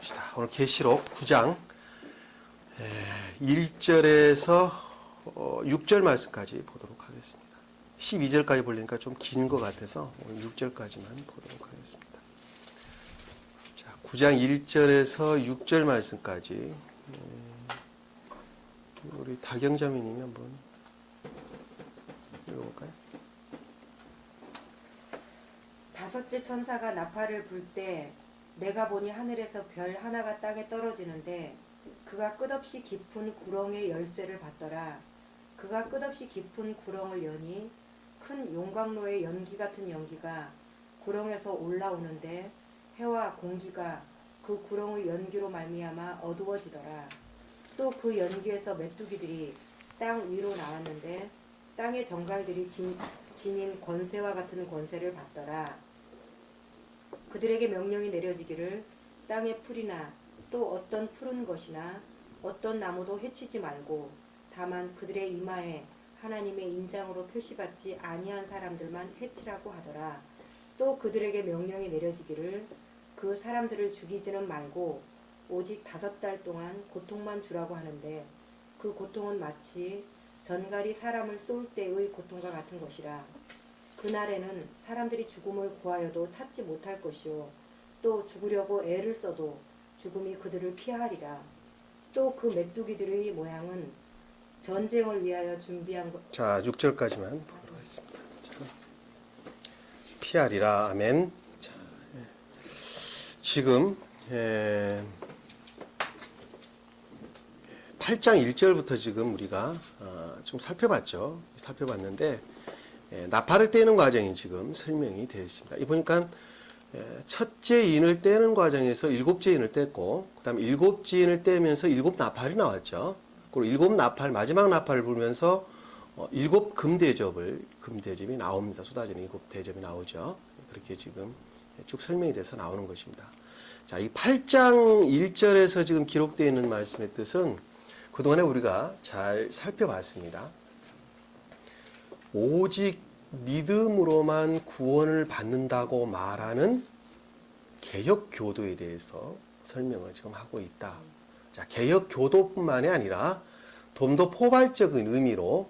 봅시다. 오늘 계시록 9장 1절에서 6절 말씀까지 보도록 하겠습니다. 12절까지 보려니까 좀 긴 것 같아서 오늘 6절까지만 보도록 하겠습니다. 자, 9장 1절에서 6절 말씀까지 우리 다경자매님이 한번 읽어볼까요? 다섯째 천사가 나팔을 불 때 내가 보니 하늘에서 별 하나가 땅에 떨어지는데 그가 끝없이 깊은 구렁의 열쇠를 받더라. 그가 끝없이 깊은 구렁을 여니 큰 용광로의 연기 같은 연기가 구렁에서 올라오는데 해와 공기가 그 구렁의 연기로 말미암아 어두워지더라. 또 그 연기에서 메뚜기들이 땅 위로 나왔는데 땅의 정갈들이 지닌 권세와 같은 권세를 받더라. 그들에게 명령이 내려지기를 땅의 풀이나 또 어떤 푸른 것이나 어떤 나무도 해치지 말고 다만 그들의 이마에 하나님의 인장으로 표시받지 아니한 사람들만 해치라고 하더라. 또 그들에게 명령이 내려지기를 그 사람들을 죽이지는 말고 오직 5달 동안 고통만 주라고 하는데 그 고통은 마치 전갈이 사람을 쏠 때의 고통과 같은 것이라. 그날에는 사람들이 죽음을 구하여도 찾지 못할 것이요 또 죽으려고 애를 써도 죽음이 그들을 피하리라. 또 그 메뚜기들의 모양은 전쟁을 위하여 준비한 것. 자, 6절까지만 보도록 하겠습니다. 자, 피하리라. 아멘. 자, 지금 8장 1절부터 지금 우리가 좀 살펴봤는데 나팔을 떼는 과정이 지금 설명이 되어 있습니다. 이 보니까 첫째 인을 떼는 과정에서 7째 인을 뗐고 그 다음에 7째 인을 떼면서 7나팔이 나왔죠. 그리고 7나팔 마지막 나팔을 불면서 7금대접이 나옵니다. 쏟아지는 7대접이 나오죠. 그렇게 지금 쭉 설명이 돼서 나오는 것입니다. 자, 이 8장 1절에서 지금 기록되어 있는 말씀의 뜻은 그동안에 우리가 잘 살펴봤습니다. 오직 믿음으로만 구원을 받는다고 말하는 개혁교도에 대해서 설명을 지금 하고 있다. 자, 개혁교도뿐만이 아니라 좀 더 포괄적인 의미로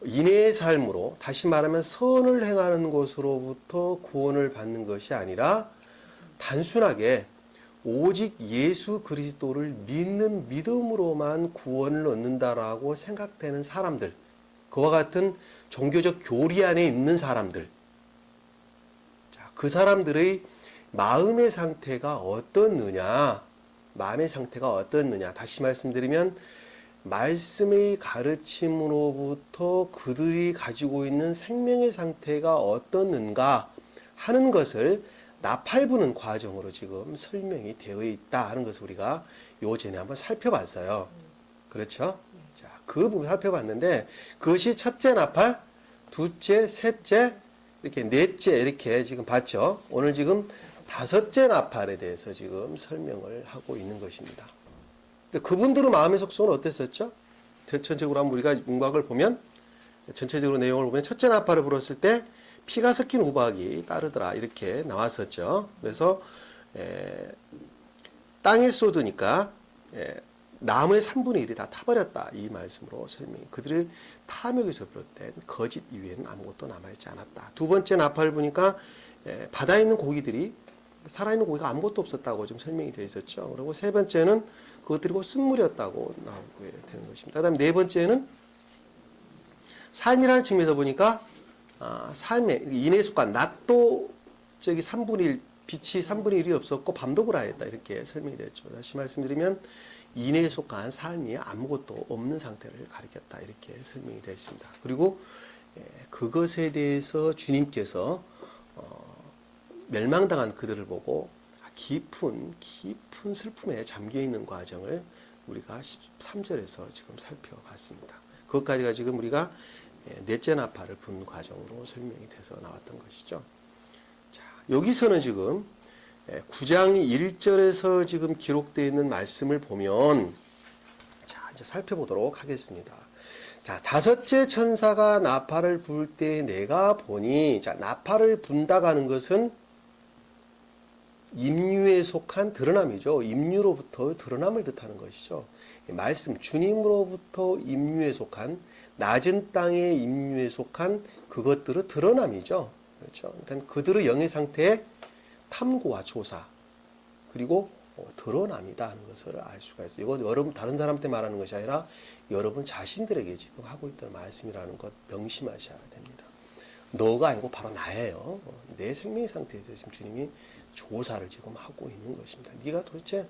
인애의 삶으로, 다시 말하면 선을 행하는 것으로부터 구원을 받는 것이 아니라 단순하게 오직 예수 그리스도를 믿는 믿음으로만 구원을 얻는다라고 생각되는 사람들, 그와 같은 종교적 교리 안에 있는 사람들, 자, 그 사람들의 마음의 상태가 어떻느냐, 다시 말씀드리면 말씀의 가르침으로부터 그들이 가지고 있는 생명의 상태가 어떻는가 하는 것을 나팔 부는 과정으로 지금 설명이 되어 있다 하는 것을 우리가 요 전에 한번 살펴봤어요. 그렇죠? 자, 그 부분 살펴봤는데 그것이 첫째 나팔, 둘째, 셋째, 이렇게 넷째 이렇게 지금 봤죠. 오늘 지금 5째 나팔에 대해서 지금 설명을 하고 있는 것입니다. 근데 그분들의 마음의 속성은 어땠었죠? 전체적으로 한번 우리가 문각을 보면, 전체적으로 내용을 보면 첫째 나팔을 불었을 때 피가 섞인 우박이 따르더라 이렇게 나왔었죠. 그래서 땅에 쏟으니까 나무의 3분의 1이 다 타버렸다 이 말씀으로 설명이. 그들의 탐욕에서 비롯된 거짓 이외에는 아무것도 남아있지 않았다. 두 번째 나팔을 보니까 바다에 있는 고기들이, 살아있는 고기가 아무것도 없었다고 좀 설명이 되어 있었죠. 그리고 세 번째는 그것들이 쓴물이었다고 나오게 되는 것입니다. 그 다음에 네 번째는 삶이라는 측면에서 보니까 삶의 인의 습관, 낮도 저기 3분의 1, 빛이 3분의 1이 없었고 밤도 그라했다 이렇게 설명이 됐죠. 다시 말씀드리면 인에 속한 삶이 아무것도 없는 상태를 가리켰다 이렇게 설명이 되어 있습니다. 그리고 그것에 대해서 주님께서 멸망당한 그들을 보고 깊은 슬픔에 잠겨있는 과정을 우리가 13절에서 지금 살펴봤습니다. 그것까지가 지금 우리가 넷째 나팔을 분 과정으로 설명이 돼서 나왔던 것이죠. 자, 여기서는 지금 9장 1절에서 지금 기록되어 있는 말씀을 보면, 자, 이제 살펴보도록 하겠습니다. 자, 5째 천사가 나팔을 불 때 내가 보니, 자, 나팔을 분다고 하는 것은 임유에 속한 드러남이죠. 임유로부터 드러남을 뜻하는 것이죠. 말씀 주님으로부터 임유에 속한 낮은 땅의 임유에 속한 그것들의 드러남이죠. 그렇죠. 그러니까 그들의 영의 상태의 탐구와 조사 그리고 드러남이다 하는 것을 알 수가 있어요. 이건 여러분 다른 사람한테 말하는 것이 아니라 여러분 자신들에게 지금 하고 있던 말씀이라는 것 명심하셔야 됩니다. 너가 아니고 바로 나예요. 내 생명의 상태에 대해서 지금 주님이 조사를 지금 하고 있는 것입니다. 네가 도대체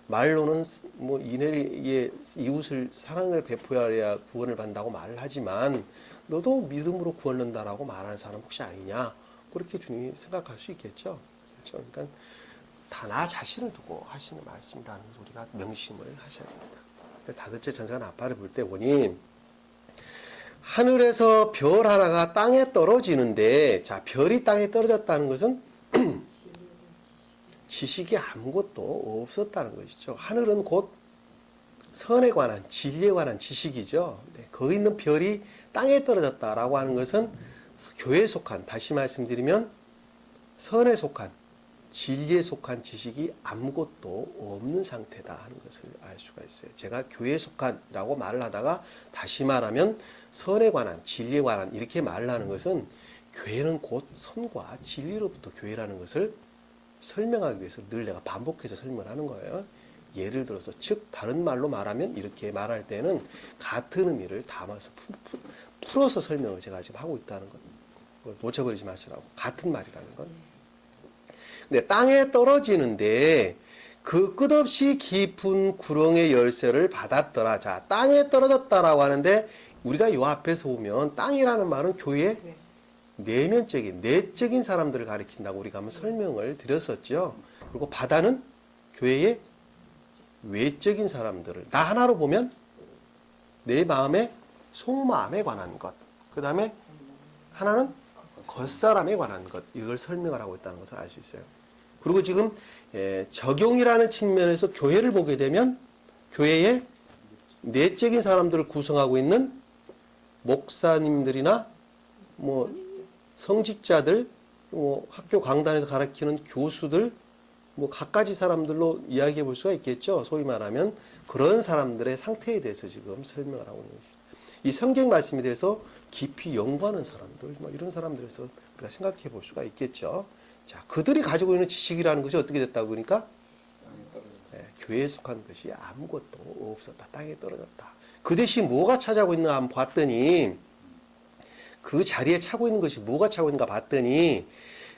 말로는 뭐 이내의 이웃을 사랑을 베풀어야 구원을 받는다고 말을 하지만 너도 믿음으로 구원 얻는다라고 말하는 사람 혹시 아니냐? 그렇게 주님이 생각할 수 있겠죠. 그렇죠. 그러니까 다 나 자신을 두고 하시는 말씀이라는 것을 우리가 명심을 하셔야 됩니다. 다섯째 천사가 나팔을 불 때 보니 하늘에서 별 하나가 땅에 떨어지는데, 자, 별이 땅에 떨어졌다는 것은 지식이 아무것도 없었다는 것이죠. 하늘은 곧 선에 관한, 진리에 관한 지식이죠. 거기 있는 별이 땅에 떨어졌다라고 하는 것은 교회에 속한, 다시 말씀드리면 선에 속한, 진리에 속한 지식이 아무것도 없는 상태다 하는 것을 알 수가 있어요. 제가 교회에 속한이라고 말을 하다가 다시 말하면 선에 관한, 진리에 관한 이렇게 말을 하는 것은 교회는 곧 선과 진리로부터 교회라는 것을 설명하기 위해서 늘 내가 반복해서 설명을 하는 거예요. 예를 들어서 즉 다른 말로 말하면 이렇게 말할 때는 같은 의미를 담아서 풀어서 설명을 제가 지금 하고 있다는 것. 놓쳐버리지 마시라고. 같은 말이라는 건. 근데 땅에 떨어지는데 그 끝없이 깊은 구렁의 열쇠를 받았더라. 자, 땅에 떨어졌다라고 하는데 우리가 요 앞에서 보면 땅이라는 말은 교회의 내면적인, 내적인 사람들을 가리킨다고 우리가 한번 설명을 드렸었죠. 그리고 바다는 교회의 외적인 사람들을, 나 하나로 보면 내 마음의 속마음에 관한 것, 그 다음에 하나는 겉사람에 관한 것, 이걸 설명을 하고 있다는 것을 알 수 있어요. 그리고 지금 적용이라는 측면에서 교회를 보게 되면 교회의 내적인 사람들을 구성하고 있는 목사님들이나 뭐 성직자들, 뭐 학교 강단에서 가르치는 교수들, 뭐 갖가지 사람들로 이야기해 볼 수가 있겠죠. 소위 말하면 그런 사람들의 상태에 대해서 지금 설명을 하고 있는 것입니다. 이 성경 말씀에 대해서 깊이 연구하는 사람들, 뭐 이런 사람들에서 우리가 생각해 볼 수가 있겠죠. 자, 그들이 가지고 있는 지식이라는 것이 어떻게 됐다고 그러니까 교회에 속한 것이 아무것도 없었다. 땅에 떨어졌다. 그 대신 뭐가 차지하고 있는가 한번 봤더니 그 자리에 차고 있는 것이 뭐가 차고 있는가 봤더니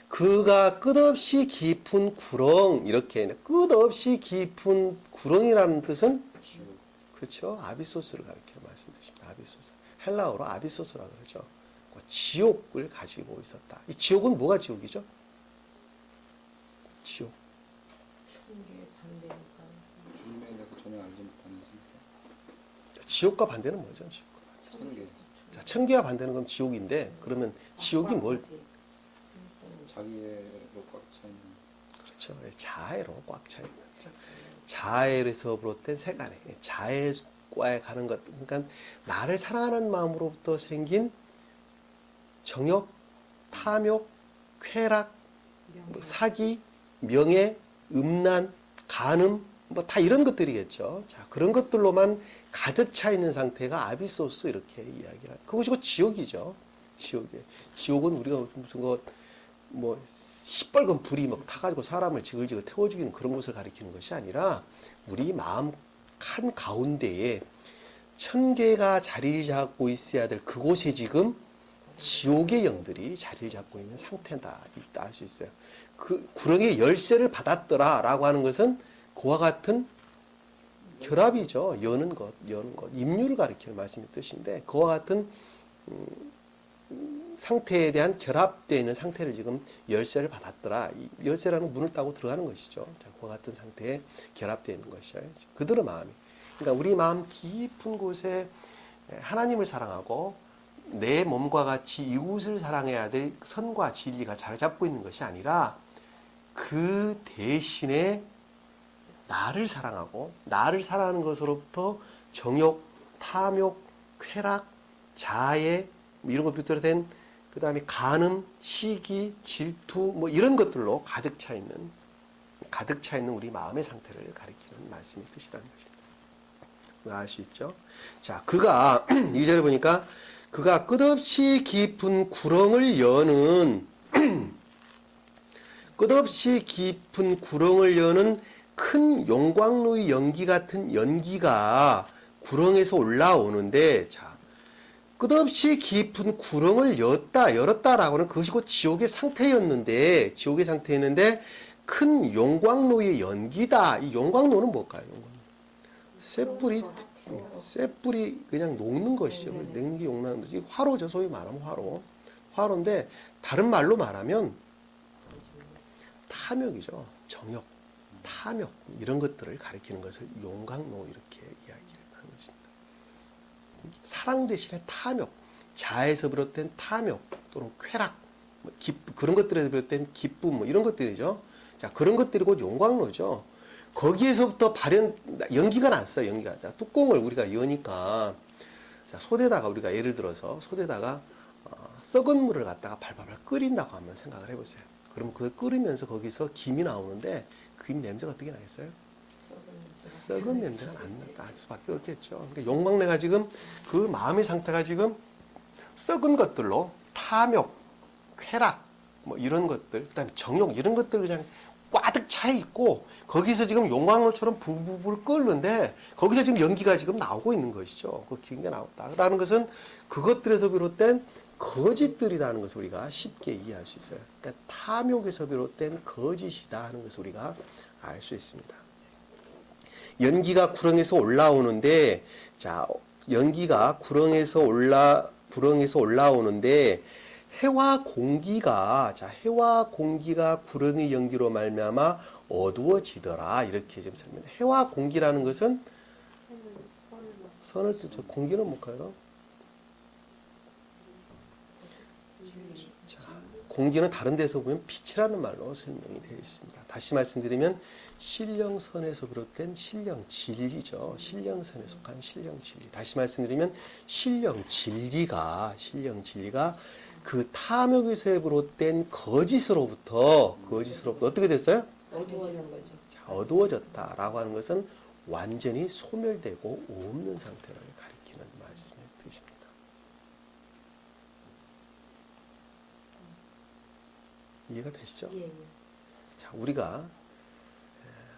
그가 끝없이 깊은 구렁, 이렇게 끝없이 깊은 구렁이라는 뜻은 그렇죠. 아비소스를 가리키는 말씀 뜻입니다. 아비소스. 헬라어로 아비소스라고 그러죠. 지옥을 가지고 있었다. 이 지옥은 뭐가 지옥이죠? 지옥. 지옥과 반대는 뭐죠? 천계. 자, 천계와 반대는 그럼 지옥인데, 그러면 지옥이 뭘? 자기애로 꽉 차 있는. 그렇죠. 자애로 꽉 차 있는 거죠. 자애에서 비롯된 세간에 자애과에 가는 것. 그러니까 나를 사랑하는 마음으로부터 생긴 정욕, 탐욕, 쾌락, 뭐 사기, 명예, 음란, 간음, 뭐 다 이런 것들이겠죠. 자, 그런 것들로만 가득 차 있는 상태가 아비소스 이렇게 이야기를. 그것이 곧 지옥이죠. 지옥은 우리가 무슨 뭐 시뻘건 불이 막 타가지고 사람을 지글지글 태워 죽이는 그런 것을 가리키는 것이 아니라 우리 마음 한 가운데에 천계가 자리를 잡고 있어야 될 그곳에 지금 지옥의 영들이 자리를 잡고 있는 상태다. 있다 할 수 있어요. 그 구렁의 열쇠를 받았더라라고 하는 것은 그와 같은 결합이죠. 여는 것. 임유를 가리키는 말씀의 뜻인데 그와 같은 상태에 대한 결합되어 있는 상태를 지금 열쇠를 받았더라. 이 열쇠라는 문을 따고 들어가는 것이죠. 자, 그와 같은 상태에 결합되어 있는 것이죠. 그들의 마음이. 그러니까 우리 마음 깊은 곳에 하나님을 사랑하고 내 몸과 같이 이웃을 사랑해야 될 선과 진리가 자리 잡고 있는 것이 아니라 그 대신에 나를 사랑하고 나를 사랑하는 것으로부터 정욕, 탐욕, 쾌락, 자애 이런 것 비롯된 그 다음에 간음, 시기, 질투 뭐 이런 것들로 가득 차 있는 가득 차 있는 우리 마음의 상태를 가리키는 말씀의 뜻이라는 것입니다. 알 수 있죠? 자, 그가 2절에 보니까 그가 끝없이 깊은 구렁을 여는 끝없이 깊은 구렁을 여는 큰 용광로의 연기 같은 연기가 구렁에서 올라오는데, 자, 끝없이 깊은 구렁을 열었다라고는 그것이 곧 지옥의 상태였는데, 큰 용광로의 연기다. 이 용광로는 뭘까요? 쇠불이 그냥 녹는 것이죠. 녹는 게 용나는 거지. 화로죠. 소위 말하면 화로인데, 다른 말로 말하면 탐욕이죠. 정욕, 탐욕, 이런 것들을 가리키는 것을 용광로 이렇게 이야기를 하는 것입니다. 사랑 대신에 탐욕, 자아에서 비롯된 탐욕 또는 쾌락, 그런 것들에서 비롯된 기쁨, 이런 것들이죠. 자, 그런 것들이 곧 용광로죠. 거기에서부터 연기가 났어요. 연기가. 자, 뚜껑을 우리가 여니까, 자, 소대다가 우리가 예를 들어서 소대다가 썩은 물을 갖다가 발발발 끓인다고 한번 생각을 해보세요. 그러면 그걸 끓이면서 거기서 김이 나오는데 그 김 냄새가 어떻게 나겠어요? 썩은 냄새가 날 수밖에 없겠죠. 그러니까 용광로가 지금 그 마음의 상태가 지금 썩은 것들로 탐욕, 쾌락, 이런 것들, 그다음에 정욕 이런 것들 그냥 꽉득 차 있고 거기서 지금 용광로처럼 부부불 끓는데 거기서 지금 연기가 지금 나오고 있는 것이죠. 그 기운이 나왔다라는 것은 그것들에서 비롯된 거짓들이라는 것을 우리가 쉽게 이해할 수 있어요. 그러니까 탐욕에서 비롯된 거짓이다 하는 것을 우리가 알 수 있습니다. 연기가 구렁에서 올라오는데, 자, 연기가 구렁에서 올라오는데 해와 공기가 구렁의 연기로 말미암아 어두워지더라. 이렇게 좀 설명해. 해와 공기라는 것은 선을 뜻하죠. 공기는 뭘까요? 자, 공기는 다른 데서 보면 빛이라는 말로 설명이 되어 있습니다. 다시 말씀드리면 신령선에서 비롯된 신령진리죠. 신령선에 속한 신령진리. 다시 말씀드리면 신령진리가 그 탐욕에서 비롯된 거짓으로부터 어떻게 됐어요? 어두워진 거죠. 자, 어두워졌다라고 하는 것은 완전히 소멸되고 없는 상태를 가리키는 말씀의 뜻입니다. 이해가 되시죠? 예. 자, 우리가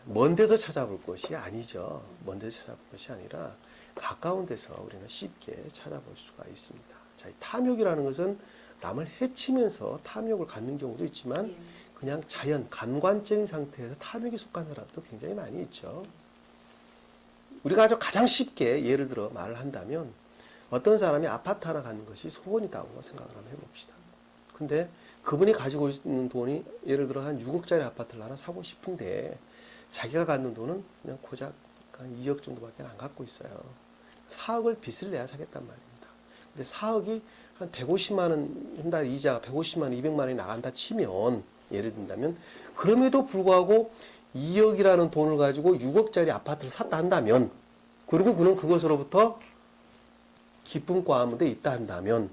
먼 데서 찾아볼 것이 아니죠. 먼 데서 찾아볼 것이 아니라 가까운 데서 우리는 쉽게 찾아볼 수가 있습니다. 자, 이 탐욕이라는 것은 남을 해치면서 탐욕을 갖는 경우도 있지만 그냥 자연, 감관적인 상태에서 탐욕에 속한 사람도 굉장히 많이 있죠. 우리가 가장 쉽게 예를 들어 말을 한다면 어떤 사람이 아파트 하나 갖는 것이 소원이다고 생각을 한번 해봅시다. 근데 그분이 가지고 있는 돈이 예를 들어 한 6억짜리 아파트를 하나 사고 싶은데 자기가 갖는 돈은 그냥 고작 한 2억 정도밖에 안 갖고 있어요. 4억을 빚을 내야 사겠단 말입니다. 근데 4억이 한 150만 원, 한 달 이자 150만 원, 200만 원이 나간다 치면, 예를 든다면, 그럼에도 불구하고 2억이라는 돈을 가지고 6억짜리 아파트를 샀다 한다면, 그리고 그는 그것으로부터 기쁨과 아무데 있다 한다면,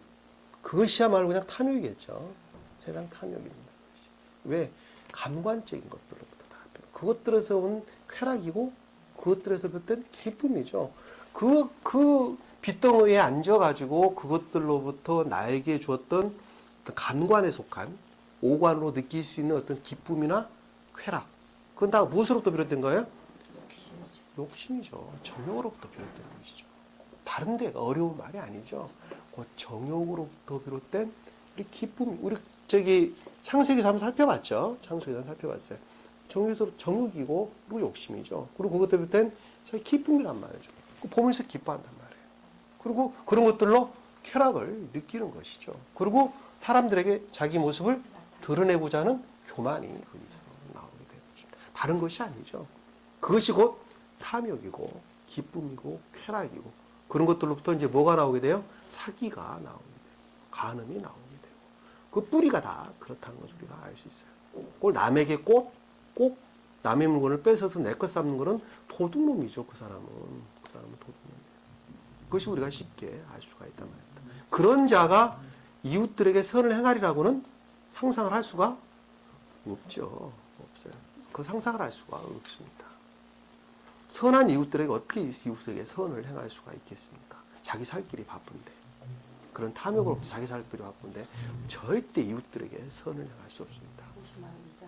그것이야말로 그냥 탐욕이겠죠. 세상 탐욕입니다. 왜? 감관적인 것들로부터 다. 그것들에서 온 쾌락이고, 그것들에서 비롯된 기쁨이죠. 그 빗덩어리에 앉아가지고 그것들로부터 나에게 주었던 감관에 속한 오관으로 느낄 수 있는 어떤 기쁨이나 쾌락. 그건 다 무엇으로부터 비롯된 거예요? 욕심이죠. 정욕으로부터 비롯된 것이죠. 다른 데가 어려운 말이 아니죠. 그 정욕으로부터 비롯된 우리 기쁨, 우리 창세기에서 한번 살펴봤죠. 창세기에서 살펴봤어요. 정욕이고 그리고 욕심이죠. 그리고 그것 때문에 비롯된 저희 기쁨이란 말이죠. 보면서 기뻐한단 말이에요. 그리고 그런 것들로 쾌락을 느끼는 것이죠. 그리고 사람들에게 자기 모습을 드러내고자 하는 교만이 거기서 나오게 되는 것입니다. 다른 것이 아니죠. 그것이 곧 탐욕이고 기쁨이고 쾌락이고 그런 것들로부터 이제 뭐가 나오게 돼요? 사기가 나오게 돼요. 간음이 나오게 되고 그 뿌리가 다 그렇다는 것을 우리가 알 수 있어요. 꼭 남에게 꼭 남의 물건을 뺏어서 내 것 삼는 것은 도둑놈이죠. 그 사람은 도둑놈이에요. 그것이 우리가 쉽게 알 수가 있단 말입니다. 그런 자가 이웃들에게 선을 행하리라고는 상상을 할 수가 없죠. 없어요. 그 상상을 할 수가 없습니다. 선한 이웃들에게 어떻게 이웃에게 선을 행할 수가 있겠습니까? 자기 살 길이 바쁜데, 그런 탐욕으로부터 자기 살 길이 바쁜데 절대 이웃들에게 선을 행할 수 없습니다. 50만 원 이자.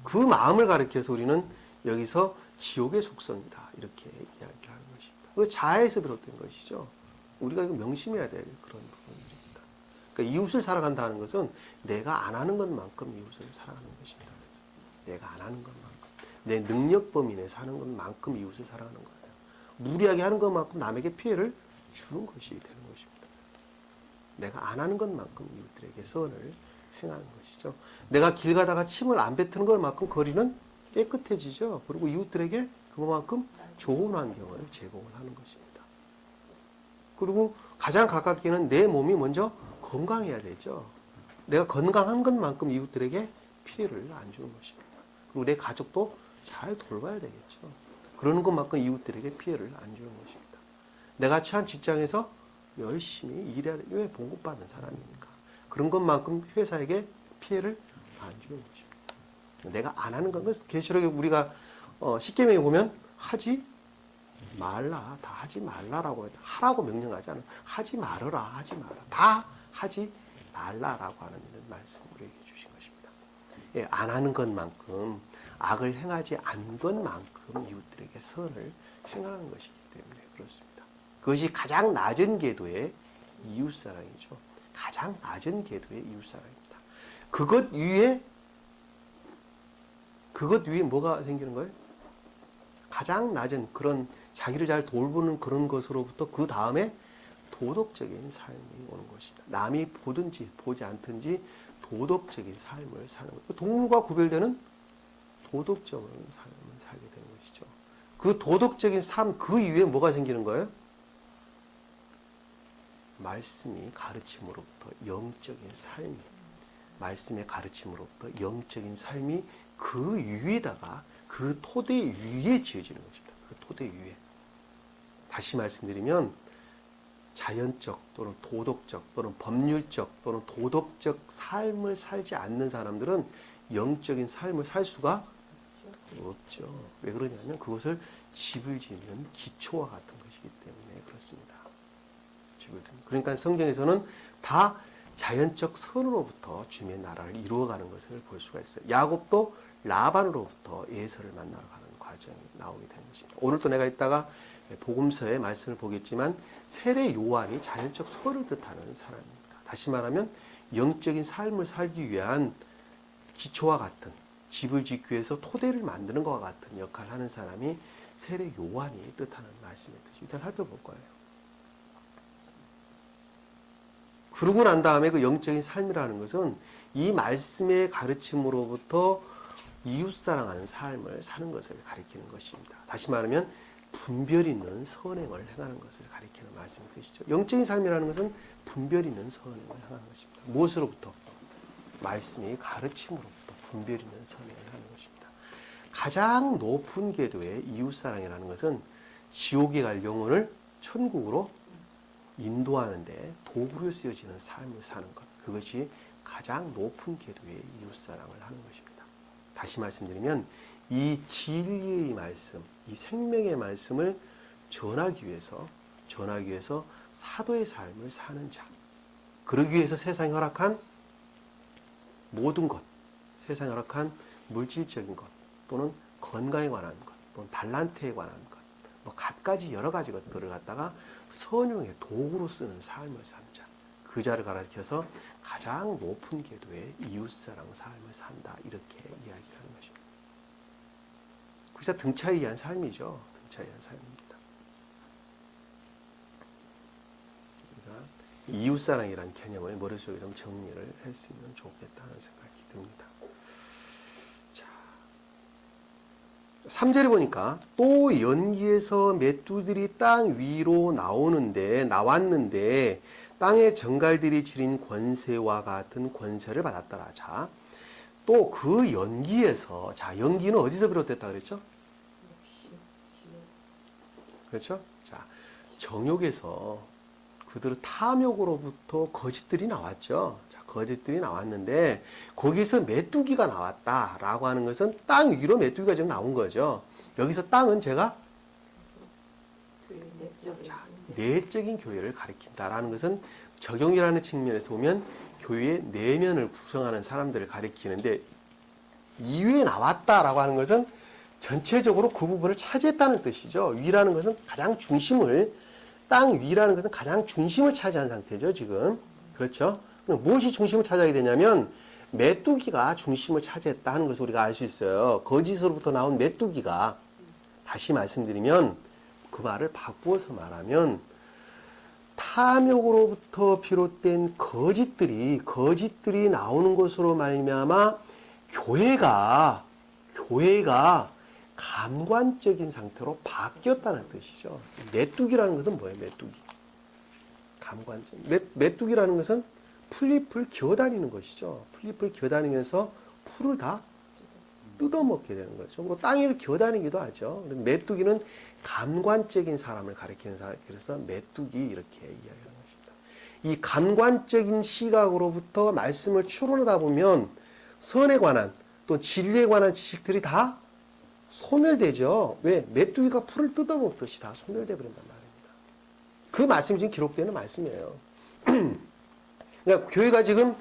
그 마음을 가리켜서 우리는 여기서 지옥의 속성이다 이렇게 이야기를 하는 것입니다. 그 자아에서 비롯된 것이죠. 우리가 이거 명심해야 될 그런 부분입니다. 그러니까 이웃을 사랑한다는 것은 내가 안 하는 것만큼 이웃을 사랑하는 것입니다. 그래서 내가 안 하는 것만큼, 내 능력 범위 내에 사는 것만큼 이웃을 사랑하는 거예요. 무리하게 하는 것만큼 남에게 피해를 주는 것이 되는 것입니다. 내가 안 하는 것만큼 이웃들에게 선을 행하는 것이죠. 내가 길 가다가 침을 안 뱉는 것만큼 거리는 깨끗해지죠. 그리고 이웃들에게 그만큼 좋은 환경을 제공을 하는 것입니다. 그리고 가장 가깝게는 내 몸이 먼저 건강해야 되죠. 내가 건강한 것만큼 이웃들에게 피해를 안 주는 것입니다. 그리고 내 가족도 잘 돌봐야 되겠죠. 그러는 것만큼 이웃들에게 피해를 안 주는 것입니다. 내가 처한 직장에서 열심히 일해야 되는, 왜 봉급받는 사람이니까. 그런 것만큼 회사에게 피해를 안 주는 것입니다. 내가 안 하는 건, 계시록에 우리가 십계명에 보면 하지 말라, 다 하지 말라라고 하라고 명령하지 않아. 하지 말어라, 하지 마라. 다 하지 말라라고 하는 말씀을 우리에게 주신 것입니다. 예, 안 하는 것만큼, 악을 행하지 않은 것만큼 이웃들에게 선을 행하는 것이기 때문에 그렇습니다. 그것이 가장 낮은 궤도의 이웃사랑이죠. 가장 낮은 궤도의 이웃사랑입니다. 그것 위에 뭐가 생기는 거예요? 가장 낮은 그런 자기를 잘 돌보는 그런 것으로부터 그 다음에 도덕적인 삶이 오는 것입니다. 남이 보든지 보지 않든지 도덕적인 삶을 사는 것. 동물과 구별되는 도덕적인 삶을 살게 되는 것이죠. 그 도덕적인 삶 그 이후에 뭐가 생기는 거예요? 말씀이 가르침으로부터 영적인 삶이, 말씀의 가르침으로부터 영적인 삶이 그 위에다가 그 토대 위에 지어지는 것입니다. 그 토대 위에. 다시 말씀드리면 자연적 또는 도덕적 또는 법률적 또는 도덕적 삶을 살지 않는 사람들은 영적인 삶을 살 수가 없죠. 왜 그러냐면 그것을 집을 짓는 기초와 같은 것이기 때문에 그렇습니다. 그러니까 성경에서는 다 자연적 선으로부터 주님의 나라를 이루어가는 것을 볼 수가 있어요. 야곱도 라반으로부터 에서를 만나러 가는 과정이 나오게 되는 것입니다. 오늘도 내가 이따가 복음서의 말씀을 보겠지만 세례 요한이 자연적 선을 뜻하는 사람입니다. 다시 말하면 영적인 삶을 살기 위한 기초와 같은, 집을 짓기 위해서 토대를 만드는 것과 같은 역할을 하는 사람이 세례 요한이 뜻하는 말씀의 뜻이 일단 살펴볼 거예요. 그러고 난 다음에 그 영적인 삶이라는 것은 이 말씀의 가르침으로부터 이웃사랑하는 삶을 사는 것을 가리키는 것입니다. 다시 말하면 분별 있는 선행을 행하는 것을 가리키는 말씀의 뜻이죠. 영적인 삶이라는 것은 분별 있는 선행을 행하는 것입니다. 무엇으로부터? 말씀의 가르침으로부터 분별 있는 선행을 하는 것입니다. 가장 높은 궤도의 이웃사랑이라는 것은 지옥에 갈 영혼을 천국으로 인도하는데 도구로 쓰여지는 삶을 사는 것. 그것이 가장 높은 궤도의 이웃사랑을 하는 것입니다. 다시 말씀드리면 이 진리의 말씀, 이 생명의 말씀을 전하기 위해서 사도의 삶을 사는 자. 그러기 위해서 세상이 허락한 모든 것, 세상이 허락한 물질적인 것, 또는 건강에 관한 것, 또는 달란트에 관한 것, 뭐 갖가지 여러 가지 것들을 갖다가 선용의 도구로 쓰는 삶을 사는 자. 그 자를 가르쳐서 가장 높은 궤도의 이웃사랑 삶을 산다. 이렇게 이야기하는 것입니다. 그래서 등차에 의한 삶이죠. 등차에 의한 삶입니다. 그러니까 이웃사랑이라는 개념을 머릿속에 좀 정리를 했으면 좋겠다는 생각이 듭니다. 자, 3절에 보니까 또 연기에서 맷두들이 땅 위로 나왔는데 땅의 정갈들이 지닌 권세와 같은 권세를 받았더라. 자, 또 그 연기에서, 자, 연기는 어디서 비롯됐다 그랬죠? 그렇죠? 자, 정욕에서 그들의 탐욕으로부터 거짓들이 나왔죠. 자, 거짓들이 나왔는데 거기서 메뚜기가 나왔다라고 하는 것은 땅 위로 메뚜기가 지금 나온 거죠. 여기서 땅은 제가 내적인 교회를 가리킨다라는 것은 적용이라는 측면에서 보면 교회의 내면을 구성하는 사람들을 가리키는데 이외에 나왔다라고 하는 것은 전체적으로 그 부분을 차지했다는 뜻이죠. 위라는 것은 가장 중심을, 땅 위라는 것은 가장 중심을 차지한 상태죠, 지금. 그렇죠? 그럼 무엇이 중심을 차지하게 되냐면 메뚜기가 중심을 차지했다 하는 것을 우리가 알 수 있어요. 거짓으로부터 나온 메뚜기가, 다시 말씀드리면 그 말을 바꾸어서 말하면 탐욕으로부터 비롯된 거짓들이 나오는 것으로 말미암아 교회가 감관적인 상태로 바뀌었다는 뜻이죠. 메뚜기라는 것은 뭐예요? 메뚜기. 감관적. 메뚜기라는 것은 풀잎을 기어다니는 것이죠. 풀잎을 기어다니면서 풀을 다 뜯어먹게 되는 거죠. 뭐 땅 위를 기어다니기도 하죠. 메뚜기는 감관적인 사람을 가리키는 사람, 그래서 메뚜기 이렇게 이야기하는 것입니다. 이 감관적인 시각으로부터 말씀을 추론하다 보면 선에 관한 또 진리에 관한 지식들이 다 소멸되죠. 왜? 메뚜기가 풀을 뜯어먹듯이 다 소멸되어 버린단 말입니다. 그 말씀이 지금 기록되는 말씀이에요. 그러니까 교회가 지금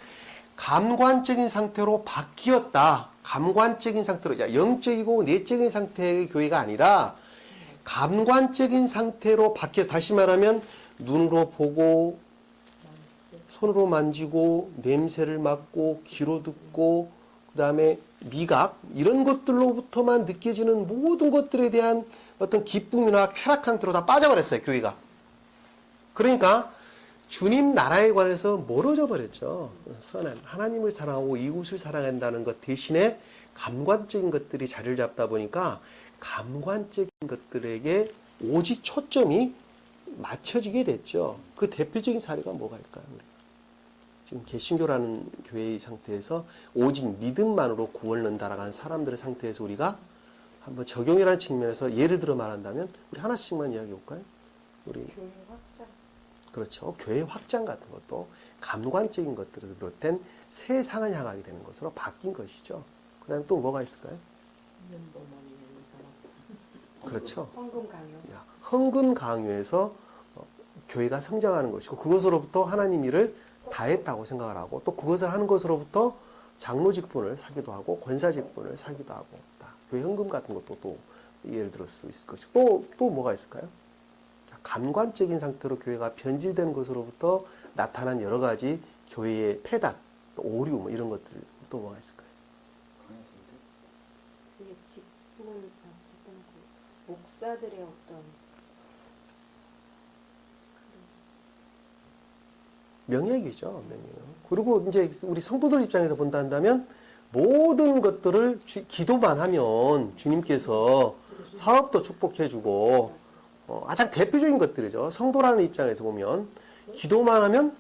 감관적인 상태로 바뀌었다. 감관적인 상태로, 영적이고 내적인 상태의 교회가 아니라 감관적인 상태로 바뀌어, 다시 말하면 눈으로 보고 손으로 만지고 냄새를 맡고 귀로 듣고 그 다음에 미각 이런 것들로부터만 느껴지는 모든 것들에 대한 어떤 기쁨이나 쾌락 상태로 다 빠져버렸어요, 교회가. 그러니까 주님 나라에 관해서 멀어져 버렸죠. 선한 하나님을 사랑하고 이웃을 사랑한다는 것 대신에 감관적인 것들이 자리를 잡다 보니까 감관적인 것들에게 오직 초점이 맞춰지게 됐죠. 그 대표적인 사례가 뭐가 있을까요? 지금 개신교라는 교회의 상태에서 오직 믿음만으로 구원을 얻는다라는 사람들의 상태에서 우리가 한번 적용이라는 측면에서 예를 들어 말한다면 우리 하나씩만 이야기해 볼까요? 우리 교회 확장. 그렇죠. 교회 확장 같은 것도 감관적인 것들에서 비롯된 세상을 향하게 되는 것으로 바뀐 것이죠. 그 다음에 또 뭐가 있을까요? 그렇죠. 헌금 강요. 헌금 강요에서 교회가 성장하는 것이고 그것으로부터 하나님 일을 다했다고 생각을 하고 또 그것을 하는 것으로부터 장로 직분을 사기도 하고 권사 직분을 사기도 하고 교회 헌금 같은 것도 또 예를 들을 수 있을 것이고 또 뭐가 있을까요? 감관적인 상태로 교회가 변질된 것으로부터 나타난 여러 가지 교회의 폐단, 오류 뭐 이런 것들 또 뭐가 있을까요? 그게 목사들의 어떤 명예이죠, 명예. 그리고 이제 우리 성도들 입장에서 본다면 모든 것들을 기도만 하면 주님께서 사업도 축복해주고 가장 대표적인 것들이죠. 성도라는 입장에서 보면 기도만 하면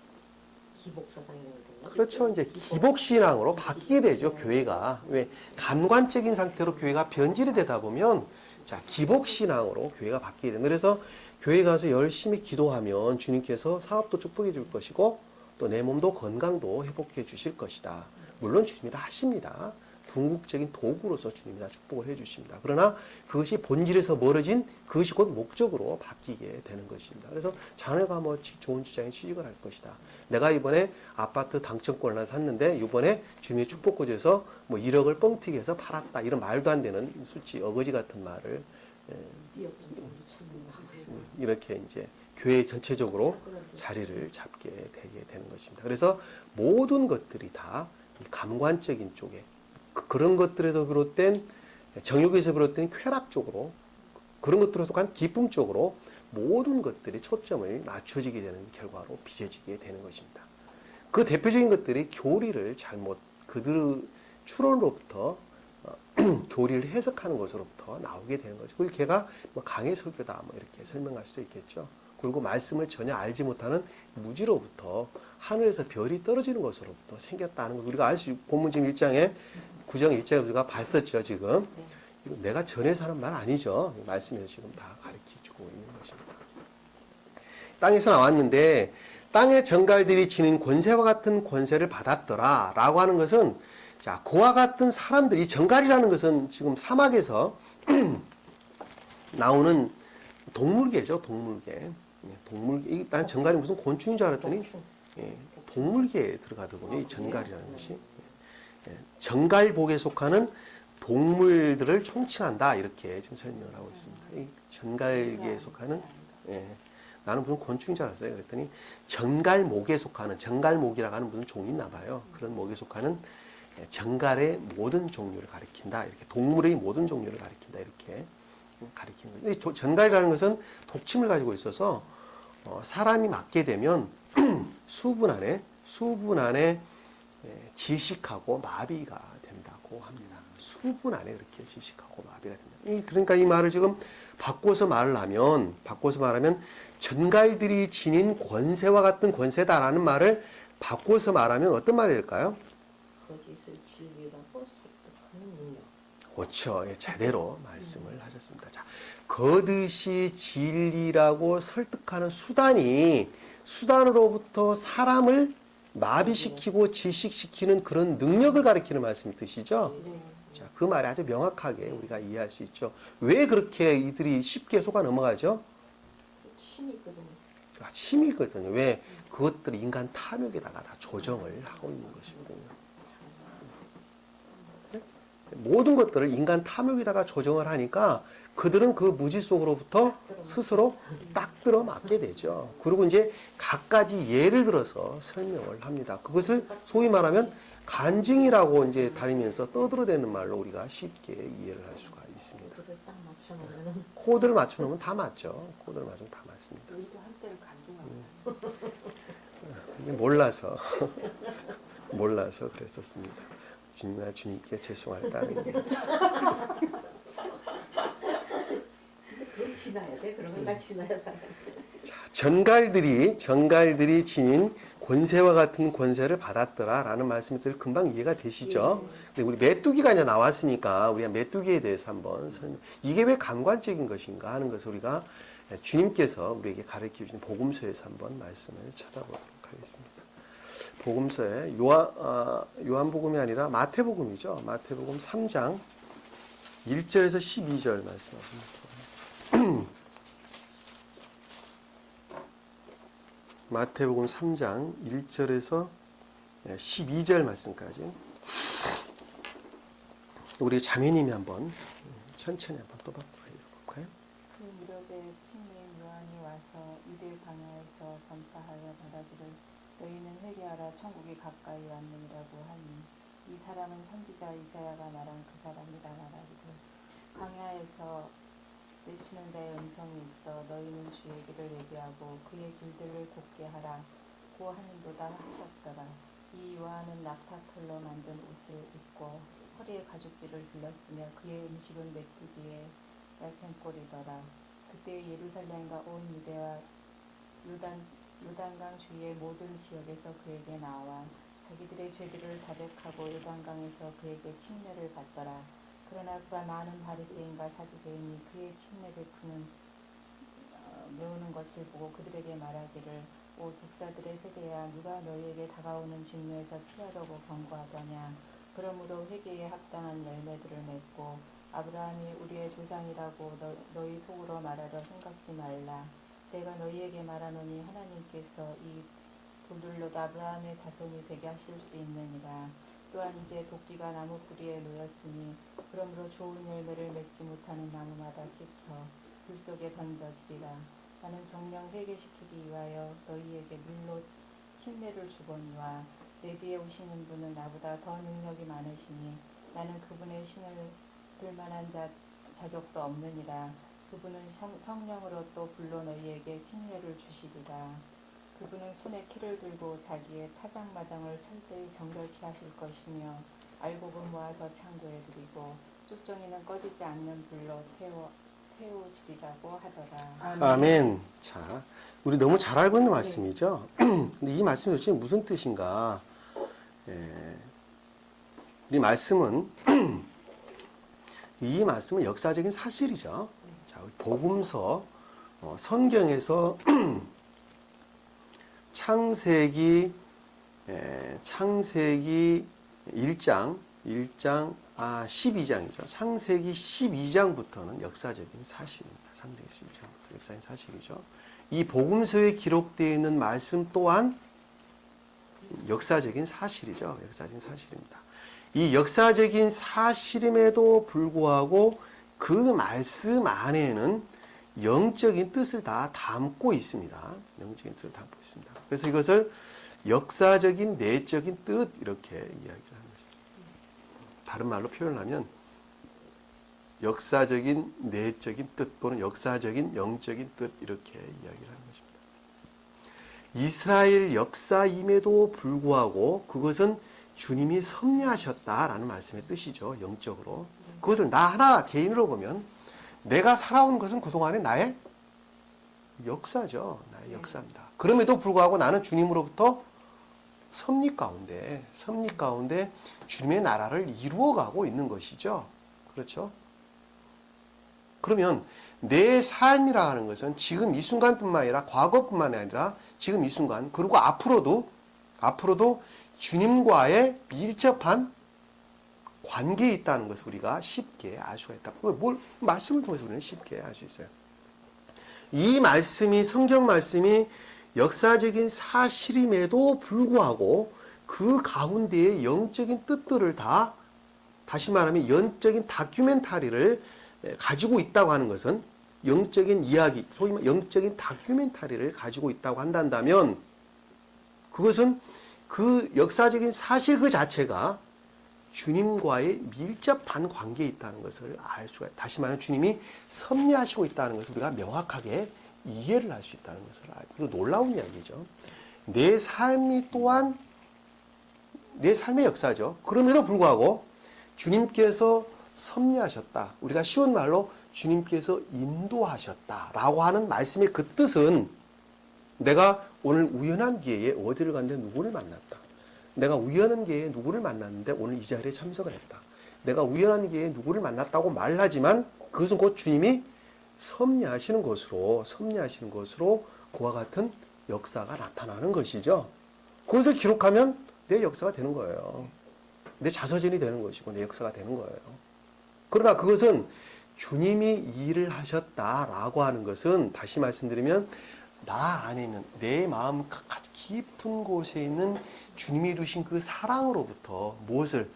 그렇죠. 이제 기복신앙으로 바뀌게 되죠, 교회가. 왜? 감관적인 상태로 교회가 변질이 되다 보면 자, 기복신앙으로 교회가 바뀌게 됩니다. 그래서 교회 가서 열심히 기도하면 주님께서 사업도 축복해 줄 것이고 또 내 몸도 건강도 회복해 주실 것이다. 물론 주님이 다 하십니다. 궁극적인 도구로서 주님이 다 축복을 해 주십니다. 그러나 그것이 본질에서 멀어진 그것이 곧 목적으로 바뀌게 되는 것입니다. 그래서 자녀가 뭐 좋은 직장에 취직을 할 것이다. 내가 이번에 아파트 당첨권을 하나 샀는데 이번에 주님의 축복권에서 뭐 1억을 뻥튀기 해서 팔았다. 이런 말도 안 되는 수치, 어거지 같은 말을 이렇게 이제 교회 전체적으로 자리를 잡게 되게 되는 것입니다. 그래서 모든 것들이 다 감관적인 쪽에 그런 것들에서 비롯된 정욕에서 비롯된 쾌락 쪽으로 그런 것들에서 간 기쁨 쪽으로 모든 것들이 초점을 맞춰지게 되는 결과로 빚어지게 되는 것입니다. 그 대표적인 것들이 교리를 잘못 그들의 추론으로부터 교리를 해석하는 것으로부터 나오게 되는 거죠. 그리고 걔가 뭐 강의 설교다 뭐 이렇게 설명할 수도 있겠죠. 그리고 말씀을 전혀 알지 못하는 무지로부터 하늘에서 별이 떨어지는 것으로부터 생겼다는 것 우리가 알 수 본문 지금 1장에 9장 1장에 우리가 봤었죠. 지금 이거 내가 전에 사는 말 아니죠. 말씀에서 지금 다 가르치고 있는 것입니다. 땅에서 나왔는데 땅의 정갈들이 지닌 권세와 같은 권세를 받았더라 라고 하는 것은, 자, 그와 같은 사람들이, 정갈이라는 것은 지금 사막에서 나오는 동물개죠, 동물개. 동물개. 난 정갈이 무슨 곤충인 줄 알았더니 동물개에 들어가더군요, 이 정갈이라는 것이. 정갈복에 속하는 동물들을 총칭한다, 이렇게 지금 설명을 하고 있습니다. 이 정갈계에 속하는, 나는 무슨 곤충인 줄 알았어요. 그랬더니 정갈목에 속하는, 정갈목이라고 하는 무슨 종이 있나 봐요. 그런 목에 속하는 정갈의 모든 종류를 가리킨다, 이렇게. 동물의 모든 종류를 가리킨다, 이렇게 가리키는 거죠. 정갈이라는 것은 독침을 가지고 있어서 사람이 맞게 되면 수분 안에 지식하고 마비가 된다고 합니다. 수분 안에 그렇게 지식하고 마비가 된다. 그러니까 이 말을 지금 바꿔서 말하면 정갈들이 지닌 권세와 같은 권세다라는 말을 바꿔서 말하면 어떤 말이 될까요? 거짓을 진리라고 설득하는 능력. 그렇죠. 제대로 말씀을 하셨습니다. 자, 거짓이 진리라고 설득하는 수단으로부터 사람을 마비시키고 질식시키는 그런 능력을 가리키는 말씀이 뜻이죠. 자, 그 말이 아주 명확하게 우리가 이해할 수 있죠. 왜 그렇게 이들이 쉽게 속아 넘어가죠? 힘이거든요. 침이거든요. 왜? 그것들이 인간 탐욕에다가 다 조정을 하고 있는 것이거든요. 모든 것들을 인간 탐욕에다가 조정을 하니까 그들은 그 무지 속으로부터 스스로 딱 들어맞게 되죠. 그리고 이제 갖가지 예를 들어서 설명을 합니다. 그것을 소위 말하면 간증이라고 이제 다니면서 떠들어대는 말로 우리가 쉽게 이해를 할 수가 있습니다. 그걸 딱 맞춰놓으면 코드를 맞춰놓으면 다 맞죠. 코드를 맞추면 다 맞습니다. 우리도 한때는 간증하고 근데 몰라서 그랬었습니다. 주님께 죄송할 따름이에요. 그걸 지나야 돼. 그러면 나 지나야 살아. 자, 정갈들이 지닌 권세와 같은 권세를 받았더라라는 말씀들 금방 이해가 되시죠? 근데 우리 메뚜기가 이제 나왔으니까 우리가 메뚜기에 대해서 한번 이게 왜 감관적인 것인가 하는 것을 우리가 주님께서 우리에게 가르쳐 주신 복음서에서 한번 말씀을 찾아보도록 하겠습니다. 복음서에 요한복음이 아니라 마태복음이죠. 마태복음 3장 1절에서 12절 말씀합니다. 마태복음 3장 1절에서 12절 말씀까지 우리 자매님이 한번 천천히 한번 읽어볼까요? 그 무렵에 친구인 요한이 와서 유대 광야에서 전파하여 말하기를 너희는 회개하라 천국이 가까이 왔느니라고 하니 이 사람은 선지자 이사야가 말한 그 사람이라 말하기를 광야에서 외치는 자의 음성이 있어 너희는 주의 길을 예비하고 그의 길들을 곧게 하라 고 하는도다 하셨더라. 이 요한은 낙타털로 만든 옷을 입고 허리에 가죽띠를 둘렀으며 그의 음식은 메뚜기의 야생꼴이더라. 그때 예루살렘과 온 유대와 요단강 주위의 모든 지역에서 그에게 나와 자기들의 죄들을 자백하고 요단강에서 그에게 침례를 받더라. 그러나 그가 많은 바리새인과 사두개인이 그의 침례를 메우는 것을 보고 그들에게 말하기를 오 독사들의 세대야 누가 너희에게 다가오는 직무에서 피하려고 경고하더냐. 그러므로 회개에 합당한 열매들을 맺고 아브라함이 우리의 조상이라고 너희 속으로 말하려 생각지 말라. 내가 너희에게 말하노니 하나님께서 이 돌들로 아브라함의 자손이 되게 하실 수 있느니라. 또한 이제 도끼가 나무 뿌리에 놓였으니 그러므로 좋은 열매를 맺지 못하는 나무마다 찍혀 불 속에 던져지리라. 나는 정령 회개시키기 위하여 너희에게 물로 침례를 주거니와 내 뒤에 오시는 분은 나보다 더 능력이 많으시니 나는 그분의 신을 들만한 자격도 없느니라. 그분은 성령으로 또 불로 너희에게 침례를 주시리라. 그분은 손에 키를 들고 자기의 타작마당을 철저히 정결케 하실 것이며 알곡은 모아서 창고에 드리고 쭉정이는 꺼지지 않는 불로 태우지리라고 하더라. 아멘. 자, 우리 너무 잘 알고 있는 말씀이죠. 근데 이 말씀이 도대체 무슨 뜻인가? 이 말씀은 역사적인 사실이죠. 자, 복음서 성경에서 창세기 12장이죠. 창세기 12장부터는 역사적인 사실입니다. 창세기 12장부터 역사적인 사실이죠. 이 복음서에 기록되어 있는 말씀 또한 역사적인 사실이죠. 역사적인 사실입니다. 이 역사적인 사실임에도 불구하고 그 말씀 안에는 영적인 뜻을 다 담고 있습니다. 영적인 뜻을 담고 있습니다. 그래서 이것을 역사적인 내적인 뜻 이렇게 이야기를 하는 것입니다. 다른 말로 표현하면 역사적인 내적인 뜻 또는 역사적인 영적인 뜻 이렇게 이야기를 하는 것입니다. 이스라엘 역사임에도 불구하고 그것은 주님이 섭리하셨다라는 말씀의 뜻이죠. 영적으로. 그것을 나 하나 개인으로 보면 내가 살아온 것은 그동안의 나의 역사죠. 나의 역사입니다. 그럼에도 불구하고 나는 주님으로부터 섭리 가운데 주님의 나라를 이루어가고 있는 것이죠. 그렇죠? 그러면 내 삶이라 하는 것은 지금 이 순간뿐만 아니라 과거뿐만 아니라 지금 이 순간 그리고 앞으로도 주님과의 밀접한 관계에 있다는 것을 우리가 쉽게 알 수가 있다. 말씀을 통해서 우리는 쉽게 알 수 있어요. 이 말씀이 성경 말씀이 역사적인 사실임에도 불구하고 그 가운데에 영적인 뜻들을 다시 말하면 영적인 다큐멘터리를 가지고 있다고 하는 것은 영적인 이야기, 소위 말해 영적인 다큐멘터리를 가지고 있다고 한다면 그것은 그 역사적인 사실 그 자체가 주님과의 밀접한 관계에 있다는 것을 알 수가 있다. 다시 말하면 주님이 섭리하시고 있다는 것을 우리가 명확하게 이해를 할 수 있다는 것을 이거 놀라운 이야기죠. 내 삶이 또한 내 삶의 역사죠. 그럼에도 불구하고 주님께서 섭리하셨다. 우리가 쉬운 말로 주님께서 인도하셨다라고 하는 말씀의 그 뜻은 내가 오늘 우연한 기회에 어디를 갔는데 누구를 만났다. 내가 우연한 기회에 누구를 만났는데 오늘 이 자리에 참석을 했다. 내가 우연한 기회에 누구를 만났다고 말하지만 그것은 곧 주님이 섭리하시는 것으로 그와 같은 역사가 나타나는 것이죠. 그것을 기록하면 내 역사가 되는 거예요. 내 자서전이 되는 것이고 내 역사가 되는 거예요. 그러나 그것은 주님이 일을 하셨다라고 하는 것은 다시 말씀드리면 나 안에 있는 내 마음 깊은 곳에 있는 주님이 두신 그 사랑으로부터 무엇을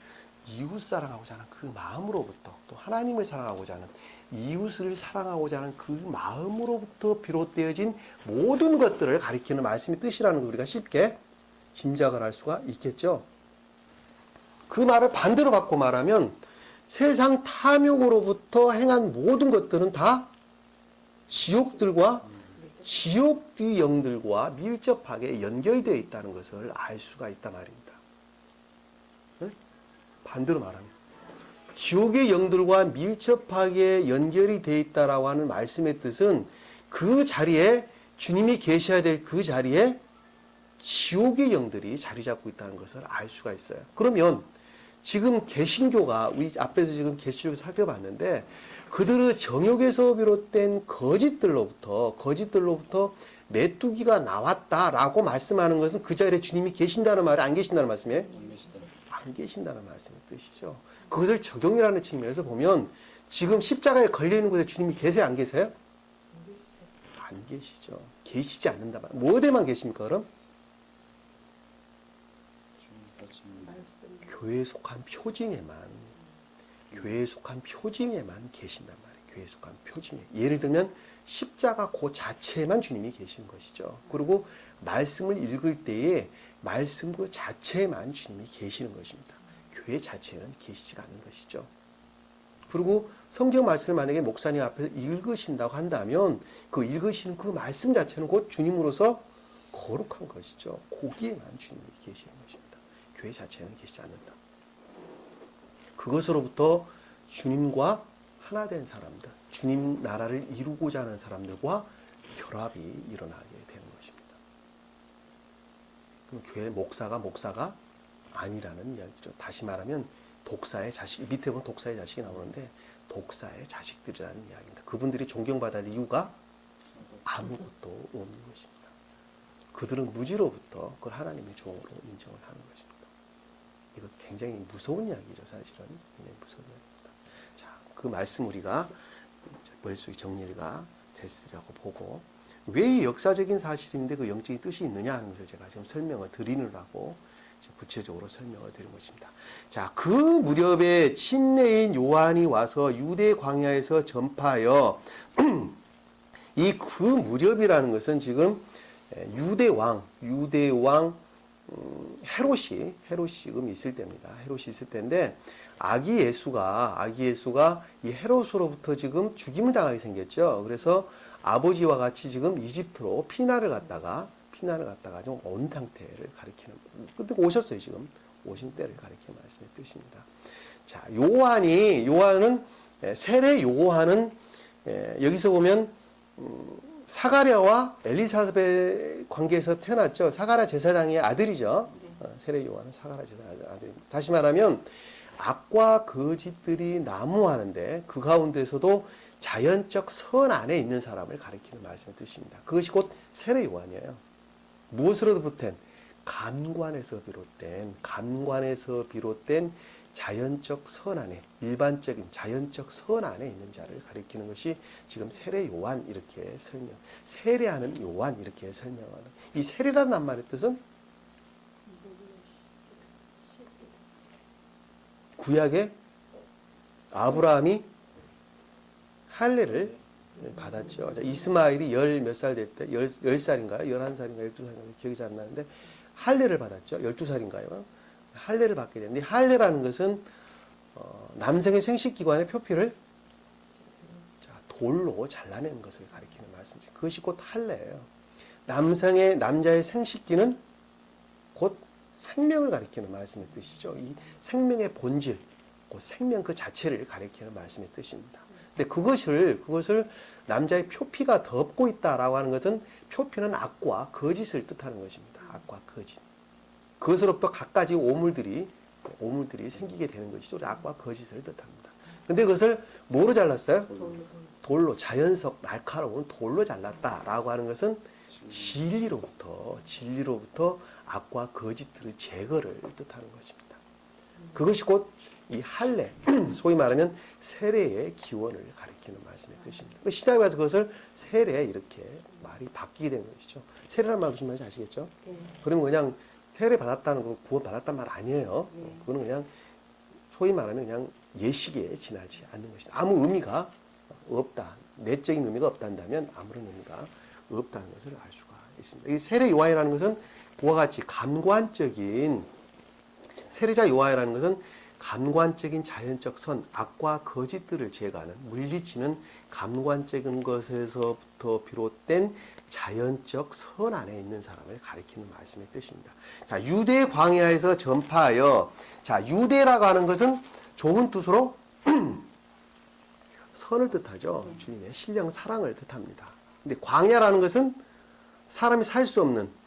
이웃 사랑하고자 하는 그 마음으로부터 또 하나님을 사랑하고자 하는 이웃을 사랑하고자 하는 그 마음으로부터 비롯되어진 모든 것들을 가리키는 말씀의 뜻이라는 걸 우리가 쉽게 짐작을 할 수가 있겠죠. 그 말을 반대로 바꿔 말하면 세상 탐욕으로부터 행한 모든 것들은 다 지옥의 영들과 밀접하게 연결되어 있다는 것을 알 수가 있단 말입니다. 네? 반대로 말하면 지옥의 영들과 밀접하게 연결이 되어 있다라고 하는 말씀의 뜻은 그 자리에 주님이 계셔야 될 그 자리에 지옥의 영들이 자리 잡고 있다는 것을 알 수가 있어요. 그러면 지금 개신교가 우리 앞에서 지금 계시록을 살펴봤는데 그들의 정욕에서 비롯된 거짓들로부터 메뚜기가 나왔다라고 말씀하는 것은 그 자리에 주님이 계신다는 말이 안 계신다는 말씀이에요? 안 계신다는 말씀의 뜻이죠. 그것을 적용이라는 측면에서 보면 지금 십자가에 걸려있는 곳에 주님이 계세요? 안 계세요? 안 계시죠. 계시지 않는다. 뭐 어디에만 계십니까 그럼? 교회에 속한 표징에만 계신단 말이에요. 교회에 속한 표징에. 예를 들면 십자가 그 자체에만 주님이 계시는 것이죠. 그리고 말씀을 읽을 때에 말씀 그 자체에만 주님이 계시는 것입니다. 교회 자체는 계시지가 않는 것이죠. 그리고 성경 말씀을 만약에 목사님 앞에서 읽으신다고 한다면 그 읽으시는 그 말씀 자체는 곧 주님으로서 거룩한 것이죠. 거기에만 주님이 계시는 것입니다. 교회 자체는 계시지 않는다. 그것으로부터 주님과 하나 된 사람들, 주님 나라를 이루고자 하는 사람들과 결합이 일어나게 되는 것입니다. 그럼 교회 목사가 아니라는 이야기죠. 다시 말하면 독사의 자식, 밑에 보면 독사의 자식이 나오는데 독사의 자식들이라는 이야기입니다. 그분들이 존경받을 이유가 아무것도 없는 것입니다. 그들은 무지로부터 그걸 하나님의 종으로 인정을 하는 것입니다. 이거 굉장히 무서운 이야기죠. 사실은 굉장히 무서운 이야기입니다. 자, 그 말씀 우리가 머릿속에 정리가 됐으리라고 보고, 왜 이 역사적인 사실인데 그 영적인 뜻이 있느냐 하는 것을 제가 지금 설명을 드리느라고 구체적으로 설명을 드린 것입니다. 자, 그 무렵에 침례인 요한이 와서 유대 광야에서 전파하여 이 그 무렵이라는 것은 지금 유대 왕 헤롯이 지금 있을 때입니다. 헤롯이 있을 때인데 아기 예수가 이 헤롯으로부터 지금 죽임을 당하게 생겼죠. 그래서 아버지와 같이 지금 이집트로 피난을 갔다가 좀 온 상태를 가리키는, 근데 오셨어요. 지금 오신 때를 가리키는 말씀의 뜻입니다. 자, 요한은 세례 요한은 여기서 보면 사가랴와 엘리사벳 관계에서 태어났죠. 사가랴 제사장의 아들이죠. 세례 요한은 사가랴 제사장의 아들입니다. 다시 말하면 악과 거짓들이 난무하는데 그 가운데서도 자연적 선 안에 있는 사람을 가리키는 말씀의 뜻입니다. 그것이 곧 세례 요한이에요. 무엇으로부터 비롯된? 감관에서 비롯된 자연적 선 안에, 일반적인 자연적 선 안에 있는 자를 가리키는 것이 지금 세례 요한 이렇게 세례하는 요한 이렇게 설명하는, 이 세례라는 말의 뜻은 구약에 아브라함이 할례를 받았죠. 이스마엘이 몇 살 될 때, 10살인가요? 11살인가요? 12살인가요? 기억이 잘 안 나는데, 할례를 받았죠. 12살인가요? 할례를 받게 되는데, 할례라는 것은, 남성의 생식기관의 표피를 돌로 잘라내는 것을 가리키는 말씀이죠. 그것이 곧 할례예요. 남자의 생식기는 곧 생명을 가리키는 말씀의 뜻이죠. 이 생명의 본질, 그 생명 그 자체를 가리키는 말씀의 뜻입니다. 근데 그것을 남자의 표피가 덮고 있다라고 하는 것은, 표피는 악과 거짓을 뜻하는 것입니다. 악과 거짓. 그것으로부터 갖가지 오물들이 생기게 되는 것이죠. 악과 거짓을 뜻합니다. 근데 그것을 뭐로 잘랐어요? 돌로, 자연석 날카로운 돌로 잘랐다라고 하는 것은 진리로부터 악과 거짓들의 제거를 뜻하는 것입니다. 그것이 곧 이 할례, 소위 말하면 세례의 기원을 가리키는 말씀의 뜻입니다. 신약에 와서 그것을 세례 이렇게 말이 바뀌게 된 것이죠. 세례란 말 무슨 말인지 아시겠죠? 네. 그러면 그냥 세례 받았다는 거, 구원 받았단 말 아니에요. 그거는 그냥 소위 말하면 그냥 예식에 지나지 않는 것입니다. 아무 의미가 없다. 내적인 의미가 없단다면 아무런 의미가 없다는 것을 알 수가 있습니다. 이 세례 요한이라는 것은 그와 같이 세례자 요한이라는 것은 감관적인 자연적 선, 악과 거짓들을 제거하는, 물리치는 감관적인 것에서부터 비롯된 자연적 선 안에 있는 사람을 가리키는 말씀의 뜻입니다. 자, 유대 광야에서 전파하여, 자, 유대라고 하는 것은 좋은 뜻으로 선을 뜻하죠. 주님의 신령 사랑을 뜻합니다. 근데 광야라는 것은 사람이 살 수 없는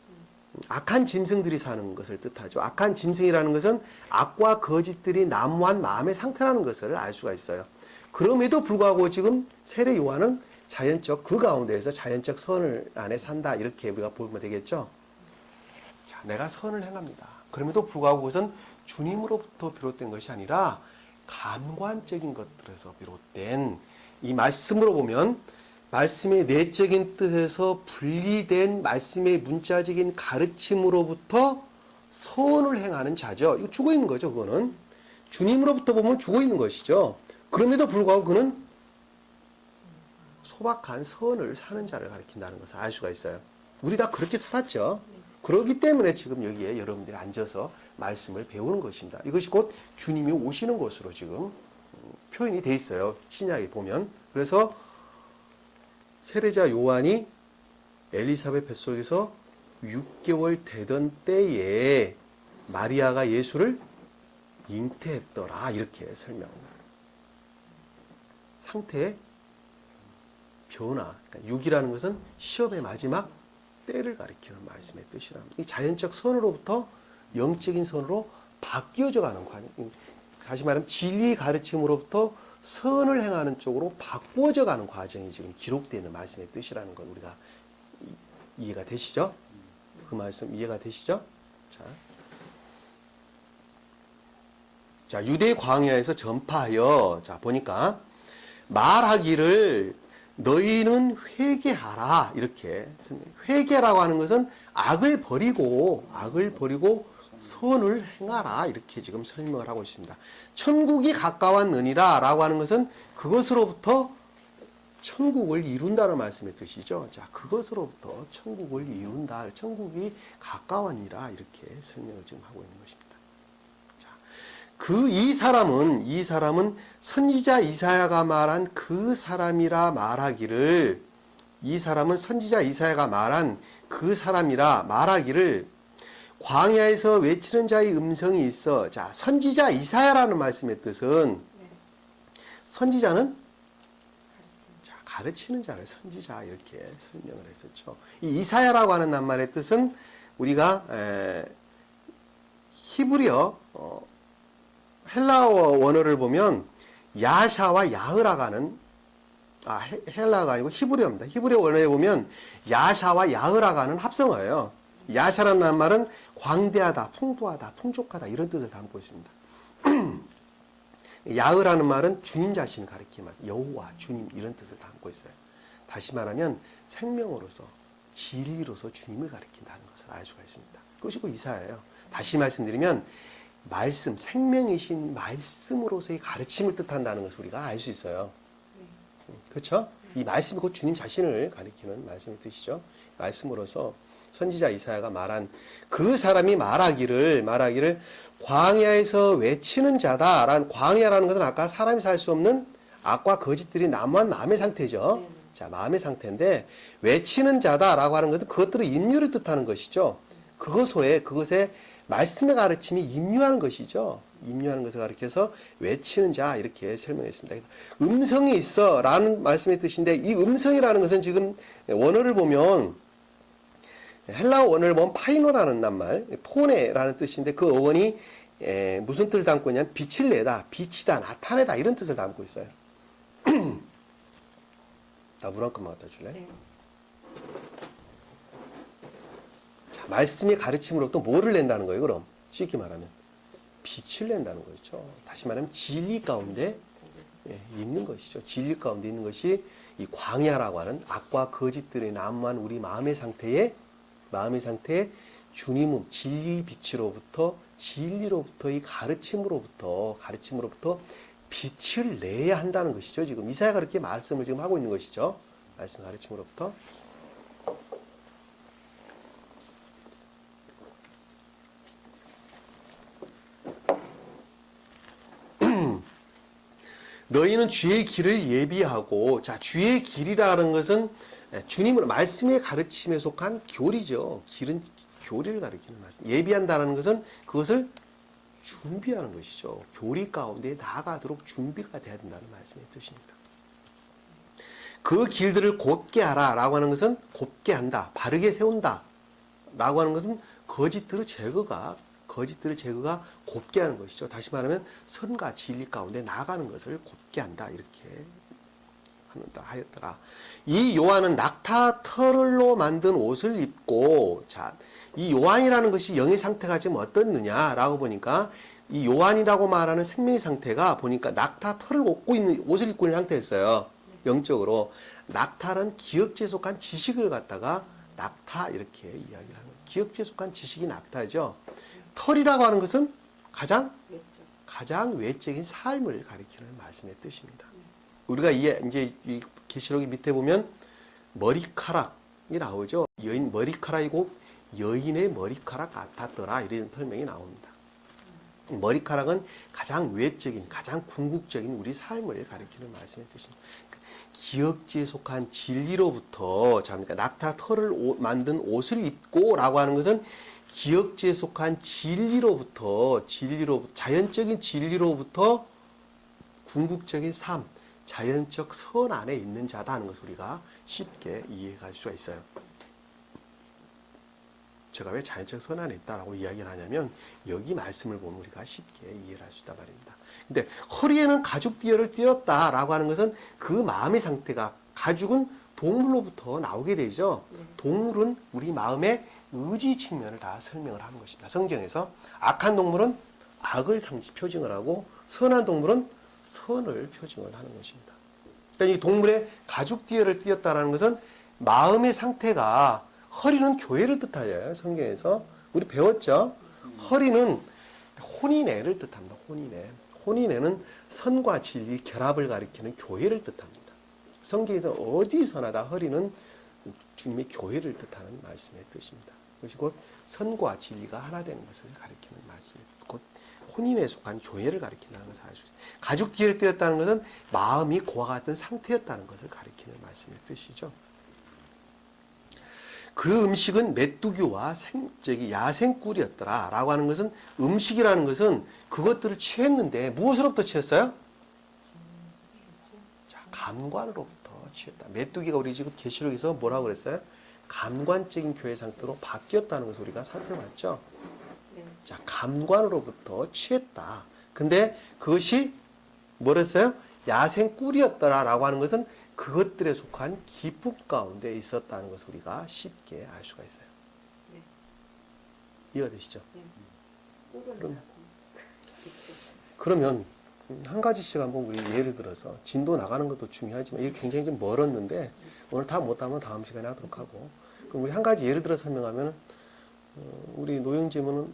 악한 짐승들이 사는 것을 뜻하죠. 악한 짐승이라는 것은 악과 거짓들이 난무한 마음의 상태라는 것을 알 수가 있어요. 그럼에도 불구하고 지금 세례 요한은 그 가운데에서 자연적 선을 안에 산다, 이렇게 우리가 보면 되겠죠. 자, 내가 선을 행합니다. 그럼에도 불구하고 그것은 주님으로부터 비롯된 것이 아니라 감관적인 것들에서 비롯된, 이 말씀으로 보면 말씀의 내적인 뜻에서 분리된 말씀의 문자적인 가르침으로부터 선을 행하는 자죠. 이거 죽어 있는 거죠. 그거는 주님으로부터 보면 죽어 있는 것이죠. 그럼에도 불구하고 그는 소박한 선을 사는 자를 가리킨다는 것을 알 수가 있어요. 우리 다 그렇게 살았죠. 그렇기 때문에 지금 여기에 여러분들이 앉아서 말씀을 배우는 것입니다. 이것이 곧 주님이 오시는 것으로 지금 표현이 돼 있어요. 신약에 보면. 그래서 세례자 요한이 엘리사벳 뱃속에서 6개월 되던 때에 마리아가 예수를 잉태했더라, 이렇게 설명합니다. 상태의 변화, 그러니까 6이라는 것은 시험의 마지막 때를 가리키는 말씀의 뜻이랍니다. 이 자연적 선으로부터 영적인 선으로 바뀌어져 가는 과정, 다시 말하면 진리 가르침으로부터 선을 행하는 쪽으로 바꾸어져 가는 과정이 지금 기록되어 있는 말씀의 뜻이라는 건 우리가 이해가 되시죠? 그 말씀 이해가 되시죠? 자, 유대 광야에서 전파하여, 자, 보니까 말하기를 너희는 회개하라. 이렇게. 회개라고 하는 것은 악을 버리고 선을 행하라. 이렇게 지금 설명을 하고 있습니다. 천국이 가까웠느니라 라고 하는 것은 그것으로부터 천국을 이룬다는 말씀의 뜻이죠. 자, 그것으로부터 천국을 이룬다. 천국이 가까웠니라. 이렇게 설명을 지금 하고 있는 것입니다. 자, 이 사람은 선지자 이사야가 말한 그 사람이라 말하기를, 이 사람은 선지자 이사야가 말한 그 사람이라 말하기를 광야에서 외치는 자의 음성이 있어. 자, 선지자 이사야라는 말씀의 뜻은 선지자는 가르치는 자를 선지자 이렇게 설명을 했었죠. 이 이사야라고 하는 낱말의 뜻은 우리가 히브리어 헬라어 원어를 보면 야샤와 야흐라가 하는 헬라가 아니고 히브리어입니다. 히브리어 원어에 보면 야샤와 야흐라가 하는 합성어예요. 야샤라는 낱말은 광대하다, 풍부하다, 풍족하다 이런 뜻을 담고 있습니다. 야흐라는 말은 주님 자신을 가리키는 말, 여호와, 주님 이런 뜻을 담고 있어요. 다시 말하면 생명으로서, 진리로서 주님을 가리킨다는 것을 알 수가 있습니다. 그것이 그 이사야예요. 다시 말씀드리면 말씀, 생명이신 말씀으로서의 가르침을 뜻한다는 것을 우리가 알 수 있어요. 그렇죠? 이 말씀이 곧 주님 자신을 가리키는 말씀의 뜻이죠. 말씀으로서 선지자 이사야가 말한 그 사람이 말하기를 광야에서 외치는 자다라는, 광야라는 것은 아까 사람이 살 수 없는 악과 거짓들이 난무한 마음의 상태죠. 자, 마음의 상태인데 외치는 자다라고 하는 것은 그것들의 인류를 뜻하는 것이죠. 그것에 말씀의 가르침이 임유하는 것이죠. 임유하는 것을 가리켜서 외치는 자 이렇게 설명했습니다. 음성이 있어 라는 말씀의 뜻인데 이 음성이라는 것은 지금 원어를 보면 헬라어 원어를 보면 파이노라는 낱말, 포네라는 뜻인데 그 어원이 무슨 뜻을 담고 있냐면 빛을 내다, 빛이다, 나타내다 이런 뜻을 담고 있어요. 나 물 한 컵만 갖다 줄래? 네. 자, 말씀의 가르침으로부터 뭐를 낸다는 거예요, 그럼? 쉽게 말하면. 빛을 낸다는 거죠. 다시 말하면 진리 가운데 있는 것이죠. 진리 가운데 있는 것이 이 광야라고 하는 악과 거짓들이 난무한 우리 마음의 상태에 주님은 진리 빛으로부터, 진리로부터, 이 가르침으로부터 빛을 내야 한다는 것이죠. 지금 이사야가 그렇게 말씀을 지금 하고 있는 것이죠. 말씀 가르침으로부터. 너희는 주의 길을 예비하고, 자, 주의 길이라는 것은 주님의 말씀의 가르침에 속한 교리죠. 길은 교리를 가리키는 말씀. 예비한다는 것은 그것을 준비하는 것이죠. 교리 가운데 나아가도록 준비가 돼야 된다는 말씀의 뜻입니다. 그 길들을 곧게 하라 라고 하는 것은 곱게 한다, 바르게 세운다 라고 하는 것은 거짓들의 제거가 곱게 하는 것이죠. 다시 말하면 선과 진리 가운데 나아가는 것을 곱게 한다 이렇게 하였더라. 이 요한은 낙타 털로 만든 옷을 입고, 자, 이 요한이라는 것이 영의 상태가 지금 어떻느냐라고 보니까 이 요한이라고 말하는 생명의 상태가 보니까 낙타 털을 옷을 입고 있는 상태였어요. 영적으로. 낙타는 기억지에 속한 지식을 갖다가 낙타 이렇게 이야기를 하는 거죠. 기억지에 속한 지식이 낙타죠. 털이라고 하는 것은 가장 외적인 삶을 가리키는 말씀의 뜻입니다. 우리가 이제 이 계시록 밑에 보면 머리카락이 나오죠. 여인 머리카락이고 여인의 머리카락 같았더라 이런 설명이 나옵니다. 머리카락은 가장 외적인, 가장 궁극적인 우리 삶을 가리키는 말씀의 뜻입니다. 기억지에 속한 진리로부터, 자, 그러니까 낙타 털을 만든 옷을 입고라고 하는 것은 기억지에 속한 진리로부터 자연적인 진리로부터 궁극적인 삶, 자연적 선 안에 있는 자다 하는 것을 우리가 쉽게 이해할 수가 있어요. 제가 왜 자연적 선 안에 있다라고 이야기를 하냐면 여기 말씀을 보면 우리가 쉽게 이해를 할 수 있단 말입니다. 근데 허리에는 가죽 띠어를 띄었다라고 하는 것은 그 마음의 상태가, 가죽은 동물로부터 나오게 되죠. 동물은 우리 마음에 의지 측면을 다 설명을 하는 것입니다. 성경에서 악한 동물은 악을 표징을 하고 선한 동물은 선을 표징을 하는 것입니다. 그러니까 이 동물의 가죽 띠에를 띄었다는 것은 마음의 상태가 허리는 교회를 뜻하죠. 성경에서 우리 배웠죠. 허리는 혼인애를 뜻합니다. 혼인애. 혼인애는 선과 진리 결합을 가리키는 교회를 뜻합니다. 성경에서 어디서나 다 허리는 주님의 교회를 뜻하는 말씀의 뜻입니다. 그것이 곧 선과 진리가 하나 되는 것을 가리키는 말씀입니다. 곧 혼인에 속한 교회를 가리킨다는 것을 알 수 있습니다. 가죽 뒤를 띄었다는 것은 마음이 고와 같은 상태였다는 것을 가리키는 말씀의 뜻이죠. 그 음식은 메뚜기와 야생꿀이었더라 라고 하는 것은, 음식이라는 것은 그것들을 취했는데 무엇으로부터 취했어요? 자, 감관으로부터 취했다. 메뚜기가 우리 지금 계시록에서 뭐라고 그랬어요? 감관적인 교회 상태로 바뀌었다는 것을 우리가 살펴봤죠. 네. 자, 감관으로부터 취했다. 근데 그것이 뭐랬어요? 야생 꿀이었더라 라고 하는 것은 그것들에 속한 기쁨 가운데 있었다는 것을 우리가 쉽게 알 수가 있어요. 네. 이해되시죠? 꿀은 그럼- 나고. 그러면 한 가지씩 한번 우리 예를 들어서 진도 나가는 것도 중요하지만 이게 굉장히 좀 멀었는데 오늘 다 못하면 다음 시간에 하도록 하고, 그럼 우리 한 가지 예를 들어 설명하면 우리 노영지문은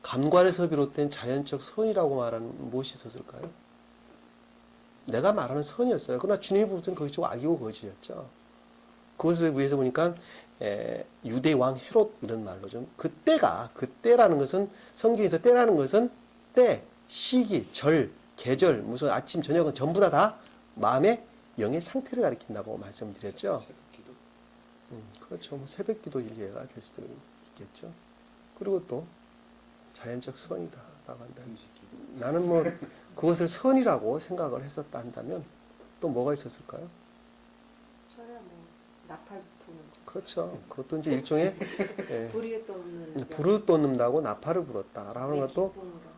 감관에서 비롯된 자연적 선이라고 말하는 무엇이 있었을까요? 내가 말하는 선이었어요. 그러나 주님이 보시는 것이 악이고 거짓이었죠. 그것을 위해서 보니까 유대 왕 헤롯 이런 말로 좀 그때라는 것은 성경에서 때라는 것은 때, 시기, 절, 계절, 무슨 아침, 저녁은 전부 다 마음의 영의 상태를 가리킨다고 말씀드렸죠. 새벽기도. 그렇죠. 뭐 새벽기도 일례가 될 수도 있겠죠. 그리고 또 자연적 선이다 라고 한다. 금식기도. 나는 뭐 그것을 선이라고 생각을 했었다 한다면 또 뭐가 있었을까요? 저야 뭐 나팔 부는 거. 그렇죠. 그것도 이제 일종의 불이 떠오르는 불을 돋는다고 나팔을 불었다라는 내 것도 기쁨으로.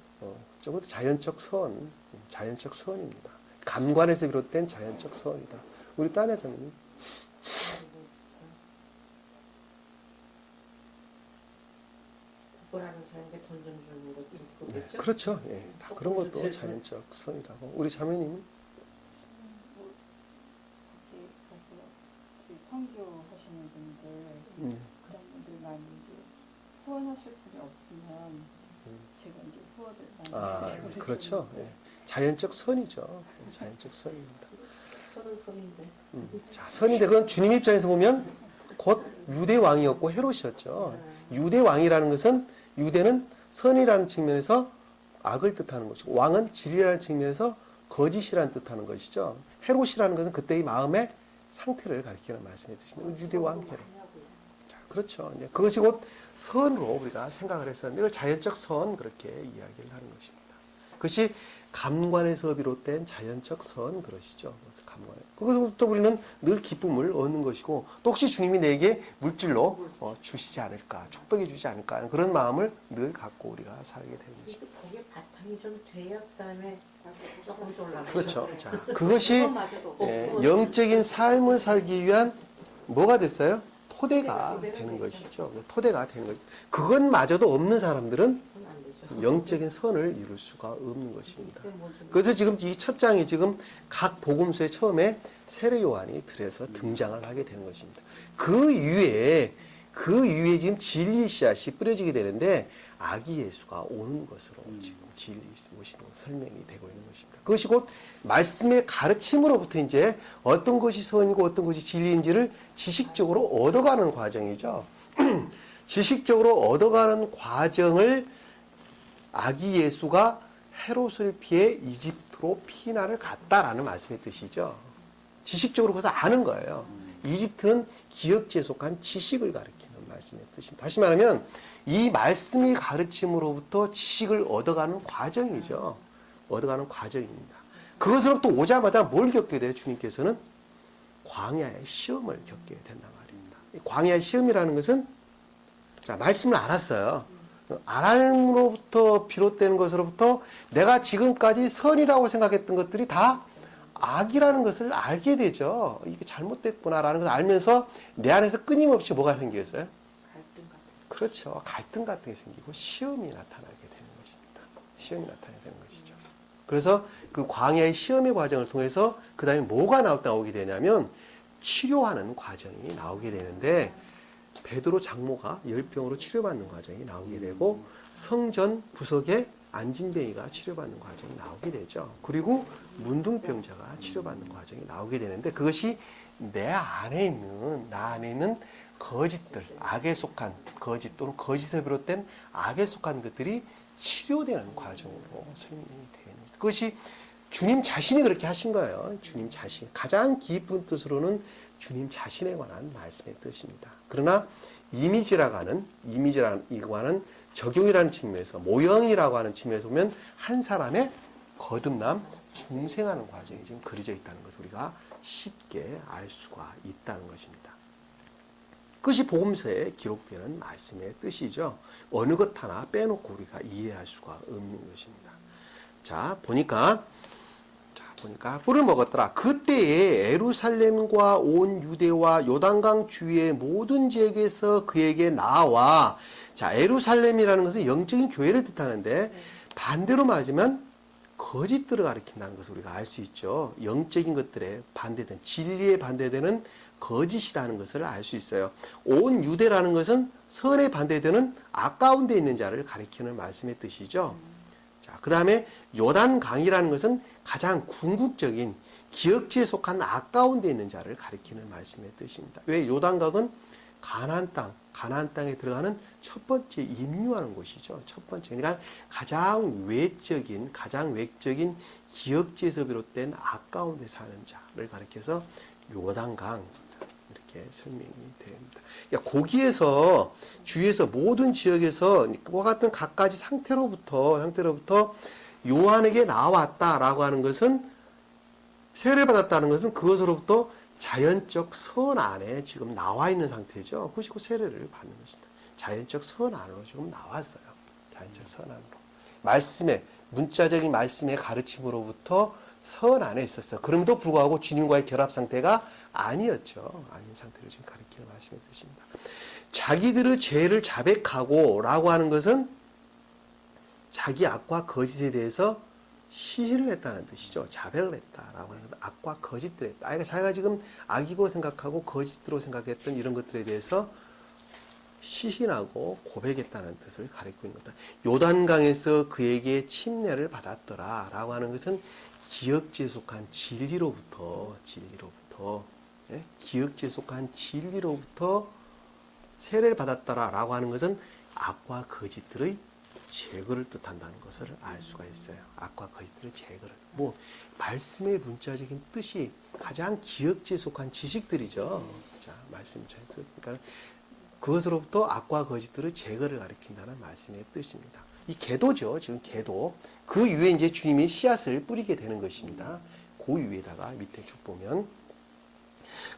저것도 자연적 선입니다. 감관에서 비롯된 자연적 선이다. 우리 딴여자님 국보라는 사람에게 돈 좀 주는 것도 있고 네, 그렇죠? 그렇죠. 예, 다 그런 것도 자연적 선이라고. 우리 자매님 뭐 밖에 가서 그 선교하시는 분들 그런 분들 많이 이제 후원하실 분이 없으면 제가 이제 후원을 많이 하고 그래서 그렇죠. 예, 자연적 선이죠. 자연적 선입니다. 서른 손인데 자, 선인데 그건 주님 입장에서 보면 곧 유대 왕이었고 헤롯이었죠. 유대 왕이라는 것은 유대는 선이라는 측면에서 악을 뜻하는 것이고 왕은 진리라는 측면에서 거짓이라는 뜻하는 것이죠. 헤롯이라는 것은 그때의 마음의 상태를 가리키는 말씀의 뜻입니다. 유대 왕 헤롯. 자, 그렇죠. 이제 그것이 곧 선으로 우리가 생각을 해서 늘 자연적 선 그렇게 이야기를 하는 것입니다. 그것이 감관에서 비롯된 자연적 선 그것이죠. 그래서 감관. 그것부터 우리는 늘 기쁨을 얻는 것이고 또 혹시 주님이 내게 물질로 주시지 않을까, 축복해 주지 않을까 하는 그런 마음을 늘 갖고 우리가 살게 되는 것입니다. 거기에 바탕이 좀 돼야 그다음에 조금씩 올라가죠. 그렇죠. 자, 그것이 그것마저도 없어. 영적인 삶을 살기 위한 뭐가 됐어요? 토대가 되는 것이죠. 토대가 되는 것이죠. 그것마저도 없는 사람들은 그건 안 되죠. 영적인 선을 이룰 수가 없는 것입니다. 그게 뭐 좀- 그래서 지금 이 첫 장이 지금 각 복음서의 처음에 세례 요한이 들에서 등장을 하게 되는 것입니다. 그 이후에 지금 진리 씨앗이 뿌려지게 되는데 아기 예수가 오는 것으로 지금 진리 오시는 설명이 되고 있는 것입니다. 그것이 곧 말씀의 가르침으로부터 이제 어떤 것이 선이고 어떤 것이 진리인지를 지식적으로 얻어가는 과정이죠. 지식적으로 얻어가는 과정을 아기 예수가 헤롯을 피해 이집트로 피난을 갔다라는 말씀의 뜻이죠. 지식적으로 그것을 아는 거예요. 이집트는 기억지에 속한 지식을 가리키는 말씀의 뜻입니다. 다시 말하면 이 말씀이 가르침으로부터 지식을 얻어가는 과정이죠. 얻어가는 과정입니다. 그것으로부터 오자마자 뭘 겪게 돼요? 주님께서는 광야의 시험을 겪게 된단 말입니다. 이 광야의 시험이라는 것은 자, 말씀을 알았어요. 알함으로부터 비롯되는 것으로부터 내가 지금까지 선이라고 생각했던 것들이 다 악이라는 것을 알게 되죠. 이게 잘못됐구나라는 것을 알면서 내 안에서 끊임없이 뭐가 생겼어요? 갈등 같은 그렇죠. 갈등 같은 게 생기고 시험이 나타나게 되는 것입니다. 시험이 나타나게 되는 것이죠. 그래서 그 광야의 시험의 과정을 통해서 그 다음에 뭐가 나오게 되냐면 치료하는 과정이 나오게 되는데 베드로 장모가 열병으로 치료받는 과정이 나오게 되고 성전 구석에 안진뱅이가 치료받는 과정이 나오게 되죠. 그리고 문둥병자가 치료받는 과정이 나오게 되는데 그것이 나 안에 있는 거짓들, 악에 속한 거짓 또는 거짓에 비롯된 악에 속한 것들이 치료되는 과정으로 설명이 되는 것입니다. 그것이 주님 자신이 그렇게 하신 거예요. 주님 자신. 가장 깊은 뜻으로는 주님 자신에 관한 말씀의 뜻입니다. 그러나 이미지라고 하는 적용이라는 측면에서 모형이라고 하는 측면에서 보면 한 사람의 거듭남, 중생하는 과정이 지금 그려져 있다는 것을 우리가 쉽게 알 수가 있다는 것입니다. 그것이 복음서에 기록되는 말씀의 뜻이죠. 어느 것 하나 빼놓고 우리가 이해할 수가 없는 것입니다. 자, 보니까 꿀을 먹었더라. 그때에 예루살렘과 온 유대와 요단강 주위의 모든 지역에서 그에게 나와. 자, 예루살렘이라는 것은 영적인 교회를 뜻하는데 반대로 맞으면 거짓들을 가리킨다는 것을 우리가 알 수 있죠. 영적인 것들에 반대된, 진리에 반대되는 거짓이라는 것을 알 수 있어요. 온 유대라는 것은 선에 반대되는 아까운 데 있는 자를 가리키는 말씀의 뜻이죠. 자, 그 다음에 요단강이라는 것은 가장 궁극적인 기역지에 속한 아까운 데 있는 자를 가리키는 말씀의 뜻입니다. 왜? 요단강은 가나안 땅에 들어가는 첫 번째 임류하는 곳이죠. 첫 번째. 그러니까 가장 외적인 기역지에서 비롯된 아까운 데 사는 자를 가리켜서 요단강 이렇게 설명이 됩니다. 그러니까 거기에서 주위에서 모든 지역에서 그와 같은 각가지 상태로부터 요한에게 나왔다라고 하는 것은 세례를 받았다는 것은 그것으로부터 자연적 선 안에 지금 나와 있는 상태죠. 그것이 그 세례를 받는 것입니다. 자연적 선 안으로 지금 나왔어요. 자연적 선 안으로. 문자적인 말씀의 가르침으로부터 선 안에 있었어요. 그럼에도 불구하고 주님과의 결합 상태가 아니었죠. 아닌 상태를 지금 가리키는 말씀의 뜻입니다. 자기들의 죄를 자백하고 라고 하는 것은 자기 악과 거짓에 대해서 시인을 했다는 뜻이죠. 자백을 했다라고 하는 것은 악과 거짓들 했다. 그러니까 자기가 지금 악이고 생각하고 거짓으로 생각했던 이런 것들에 대해서 시인하고 고백했다는 뜻을 가리키고 있는 것이다. 요단강에서 그에게 침례를 받았더라 라고 하는 것은 기역지에 속한 진리로부터 예? 기역지에 속한 진리로부터 세례를 받았더라 라고 하는 것은 악과 거짓들의 제거를 뜻한다는 것을 알 수가 있어요. 악과 거짓들의 제거를. 말씀의 문자적인 뜻이 가장 기역지에 속한 지식들이죠. 자, 말씀 문자의 뜻. 그러니까 그것으로부터 악과 거짓들의 제거를 가리킨다는 말씀의 뜻입니다. 이 계도죠. 지금 계도. 그 위에 이제 주님이 씨앗을 뿌리게 되는 것입니다. 그 위에다가 밑에 쭉 보면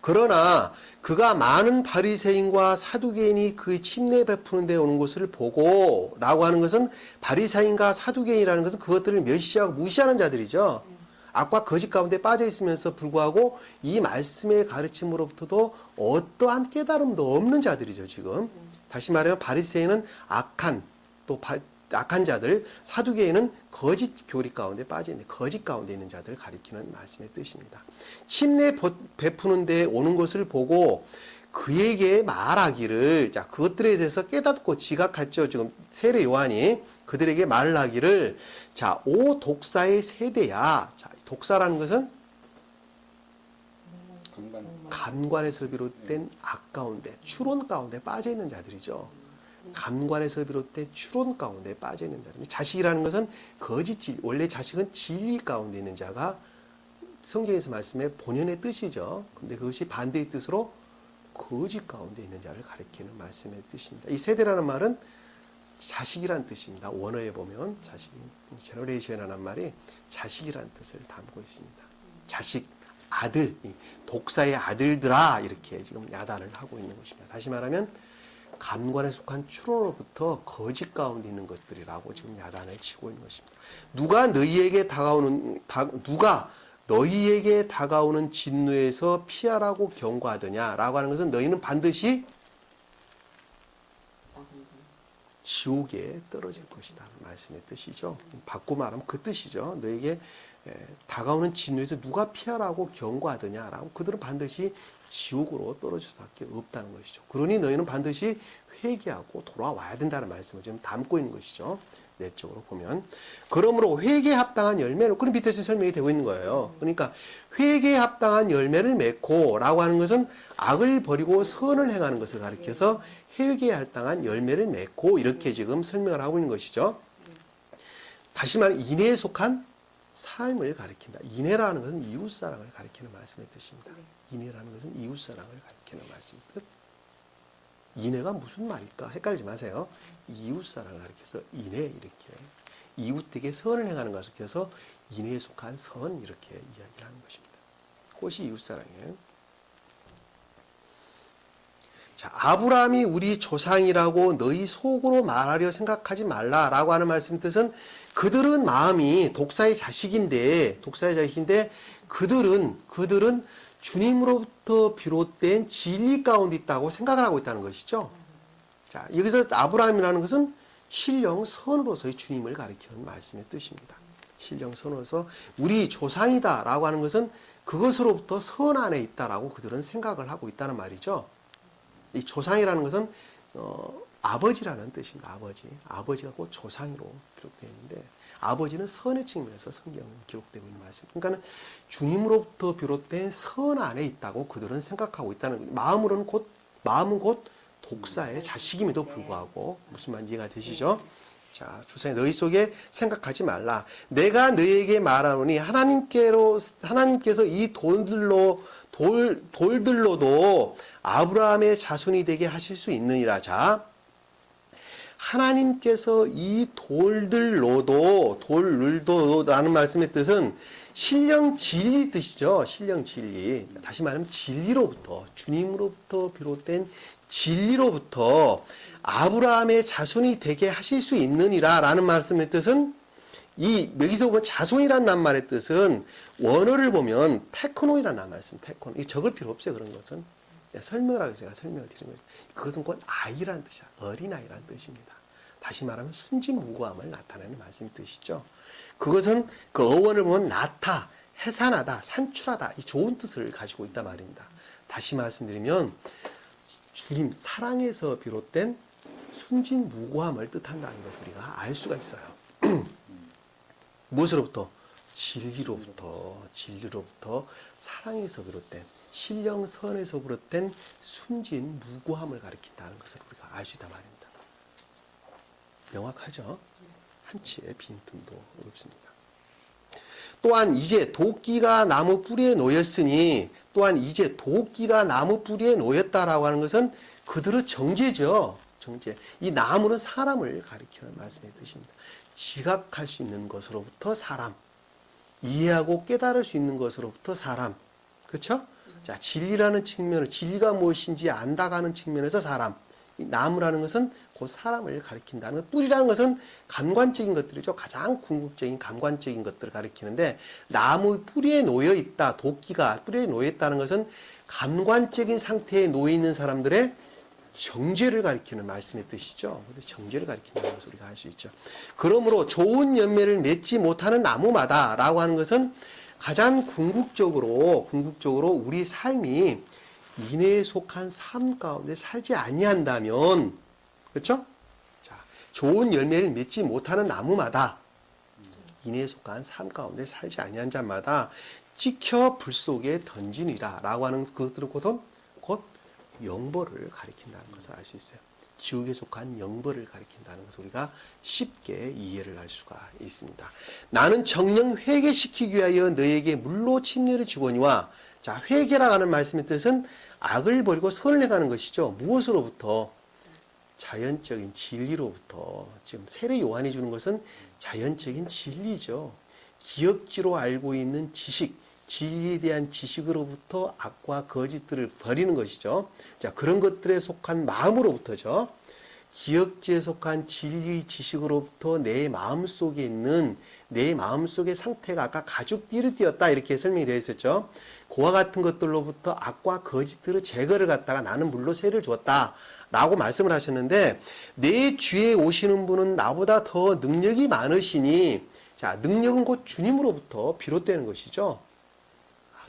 그러나 그가 많은 바리새인과 사두개인이 그 침례 베푸는 데 오는 것을 보고 라고 하는 것은 바리새인과 사두개인이라는 것은 그것들을 멸시하고 무시하는 자들이죠. 악과 거짓 가운데 빠져 있으면서 불구하고 이 말씀의 가르침으로부터도 어떠한 깨달음도 없는 자들이죠. 지금 다시 말하면 바리새인은 악한 자들, 사두개인은 거짓 교리 가운데 빠져 있는 거짓 가운데 있는 자들을 가리키는 말씀의 뜻입니다. 침례 베푸는 데 오는 것을 보고 그에게 말하기를, 자, 그것들에 대해서 깨닫고 지각했죠. 지금 세례 요한이 그들에게 말을 하기를, 자, 오 독사의 세대야. 자, 독사라는 것은 감관에서 비롯된 악 가운데, 추론 가운데 빠져 있는 자들이죠. 감관에서 비롯된 추론 가운데 빠져 있는 자들. 자식이라는 것은 원래 자식은 진리 가운데 있는 자가 성경에서 말씀해 본연의 뜻이죠. 근데 그것이 반대의 뜻으로 거짓 가운데 있는 자를 가리키는 말씀의 뜻입니다. 이 세대라는 말은 자식이란 뜻입니다. 원어에 보면 자식, 제너레이션이라는 말이 자식이란 뜻을 담고 있습니다. 자식, 아들, 독사의 아들들아, 이렇게 지금 야단을 하고 있는 것입니다. 다시 말하면 감관에 속한 추론으로부터 거짓 가운데 있는 것들이라고 지금 야단을 치고 있는 것입니다. 누가 너희에게 다가오는 진노에서 피하라고 경고하더냐라고 하는 것은 너희는 반드시 지옥에 떨어질 것이다 말씀의 뜻이죠. 바꿔 말하면 그 뜻이죠. 너에게 다가오는 진노에서 누가 피하라고 경고하더냐라고, 그들은 반드시 지옥으로 떨어질 수밖에 없다는 것이죠. 그러니 너희는 반드시 회개하고 돌아와야 된다는 말씀을 지금 담고 있는 것이죠. 내적으로 보면. 그러므로 회개에 합당한 열매로, 그런 밑에서 설명이 되고 있는 거예요. 그러니까 회개에 합당한 열매를 맺고 라고 하는 것은 악을 버리고 선을 행하는 것을 가리켜서 회개에 합당한 열매를 맺고 이렇게 지금 설명을 하고 있는 것이죠. 다시 말해 인애에 속한 삶을 가리킨다. 인애라는 것은 이웃사랑을 가리키는 말씀의 뜻입니다. 인애라는 것은 이웃사랑을 가리키는 말씀의 뜻. 인애가 무슨 말일까? 헷갈리지 마세요. 이웃사랑을 가리켜서 인애, 이렇게 이웃에게 선을 행하는 것을 가리켜서 인애에 속한 선, 이렇게 이야기를 하는 것입니다. 그것이 이웃사랑이에요. 자, 아브라함이 우리 조상이라고 너희 속으로 말하려 생각하지 말라라고 하는 말씀 뜻은, 그들은 마음이 독사의 자식인데 그들은 주님으로부터 비롯된 진리 가운데 있다고 생각을 하고 있다는 것이죠. 자, 여기서 아브라함이라는 것은 신령선으로서의 주님을 가리키는 말씀의 뜻입니다. 신령선으로서 우리 조상이다라고 하는 것은 그것으로부터 선 안에 있다라고 그들은 생각을 하고 있다는 말이죠. 이 조상이라는 것은 아버지라는 뜻입니다. 아버지가 곧 조상으로 기록되어 있는데, 아버지는 선의 측면에서 성경은 기록되고 있는 말씀. 그러니까 주님으로부터 비롯된 선 안에 있다고 그들은 생각하고 있다는 거예요. 마음은 곧 독사의 자식임에도 불구하고, 무슨 말인지 이해가 되시죠? 자, 주사에 너희 속에 생각하지 말라. 내가 너희에게 말하노니 하나님께서 이 돌들로도 아브라함의 자손이 되게 하실 수 있느니라. 자, 하나님께서 이 돌들로라는 말씀의 뜻은 신령 진리 뜻이죠. 신령 진리. 다시 말하면 진리로부터, 주님으로부터 비롯된 진리로부터 아브라함의 자손이 되게 하실 수 있느니라 라는 말씀의 뜻은, 여기서 보면 자손이라는 말의 뜻은 원어를 보면 테크노이라는 말씀, 테크노. 적을 필요 없어요, 그런 것은. 설명을 하기 위해서 제가 설명을 드린 거죠. 그것은 곧 아이라는 뜻이야. 어린아이라는 뜻입니다. 다시 말하면 순진무구함을 나타내는 말씀의 뜻이죠. 그것은 그 어원을 보면 해산하다, 산출하다, 이 좋은 뜻을 가지고 있단 말입니다. 다시 말씀드리면 주님 사랑에서 비롯된 순진무구함을 뜻한다는 것을 우리가 알 수가 있어요. 무엇으로부터? 진리로부터 사랑에서 비롯된, 신령선에서 비롯된 순진무구함을 가리킨다는 것을 우리가 알 수 있단 말입니다. 명확하죠? 한치의 빈틈도 없습니다. 또한 이제 도끼가 나무 뿌리에 놓였다라고 하는 것은 그들의 정죄죠. 정죄. 이 나무는 사람을 가리키는 말씀의 뜻입니다. 지각할 수 있는 것으로부터 사람, 이해하고 깨달을 수 있는 것으로부터 사람. 그렇죠? 자, 진리라는 측면을, 진리가 무엇인지 안다가는 측면에서 사람. 이 나무라는 것은 곧 사람을 가리킨다는 것. 뿌리라는 것은 감관적인 것들이죠. 가장 궁극적인 감관적인 것들을 가리키는데, 나무 뿌리에 놓여 있다, 도끼가 뿌리에 놓여 있다는 것은 감관적인 상태에 놓여 있는 사람들의 정죄를 가리키는 말씀의 뜻이죠. 정죄를 가리킨다는 것을 우리가 알 수 있죠. 그러므로 좋은 열매를 맺지 못하는 나무마다라고 하는 것은 가장 궁극적으로 우리 삶이 인애에 속한 삶 가운데 살지 아니한다면, 그렇죠? 자, 좋은 열매를 맺지 못하는 나무마다, 인애에 속한 삶 가운데 살지 아니한 자마다 찍혀 불 속에 던지니라라고 하는 그것들은 곧 영벌을 가리킨다는 것을 알 수 있어요. 지옥에 속한 영벌을 가리킨다는 것을 우리가 쉽게 이해를 할 수가 있습니다. 나는 정령 회개시키기 위하여 너에게 물로 침례를 주거니와, 자, 회개라고 하는 말씀의 뜻은 악을 버리고 선을 행하는 것이죠. 무엇으로부터? 자연적인 진리로부터. 지금 세례 요한이 주는 것은 자연적인 진리죠. 기억지로 알고 있는 지식, 진리에 대한 지식으로부터 악과 거짓들을 버리는 것이죠. 자, 그런 것들에 속한 마음으로부터죠. 기억지에 속한 진리 지식으로부터 내 마음 속에 있는 내 마음속의 상태가 아까 가죽띠를 띄었다 이렇게 설명이 되어 있었죠. 그와 같은 것들로부터 악과 거짓들을 제거를 갖다가 나는 물로 세를 주었다 라고 말씀을 하셨는데, 내 주위에 오시는 분은 나보다 더 능력이 많으시니, 자, 능력은 곧 주님으로부터 비롯되는 것이죠.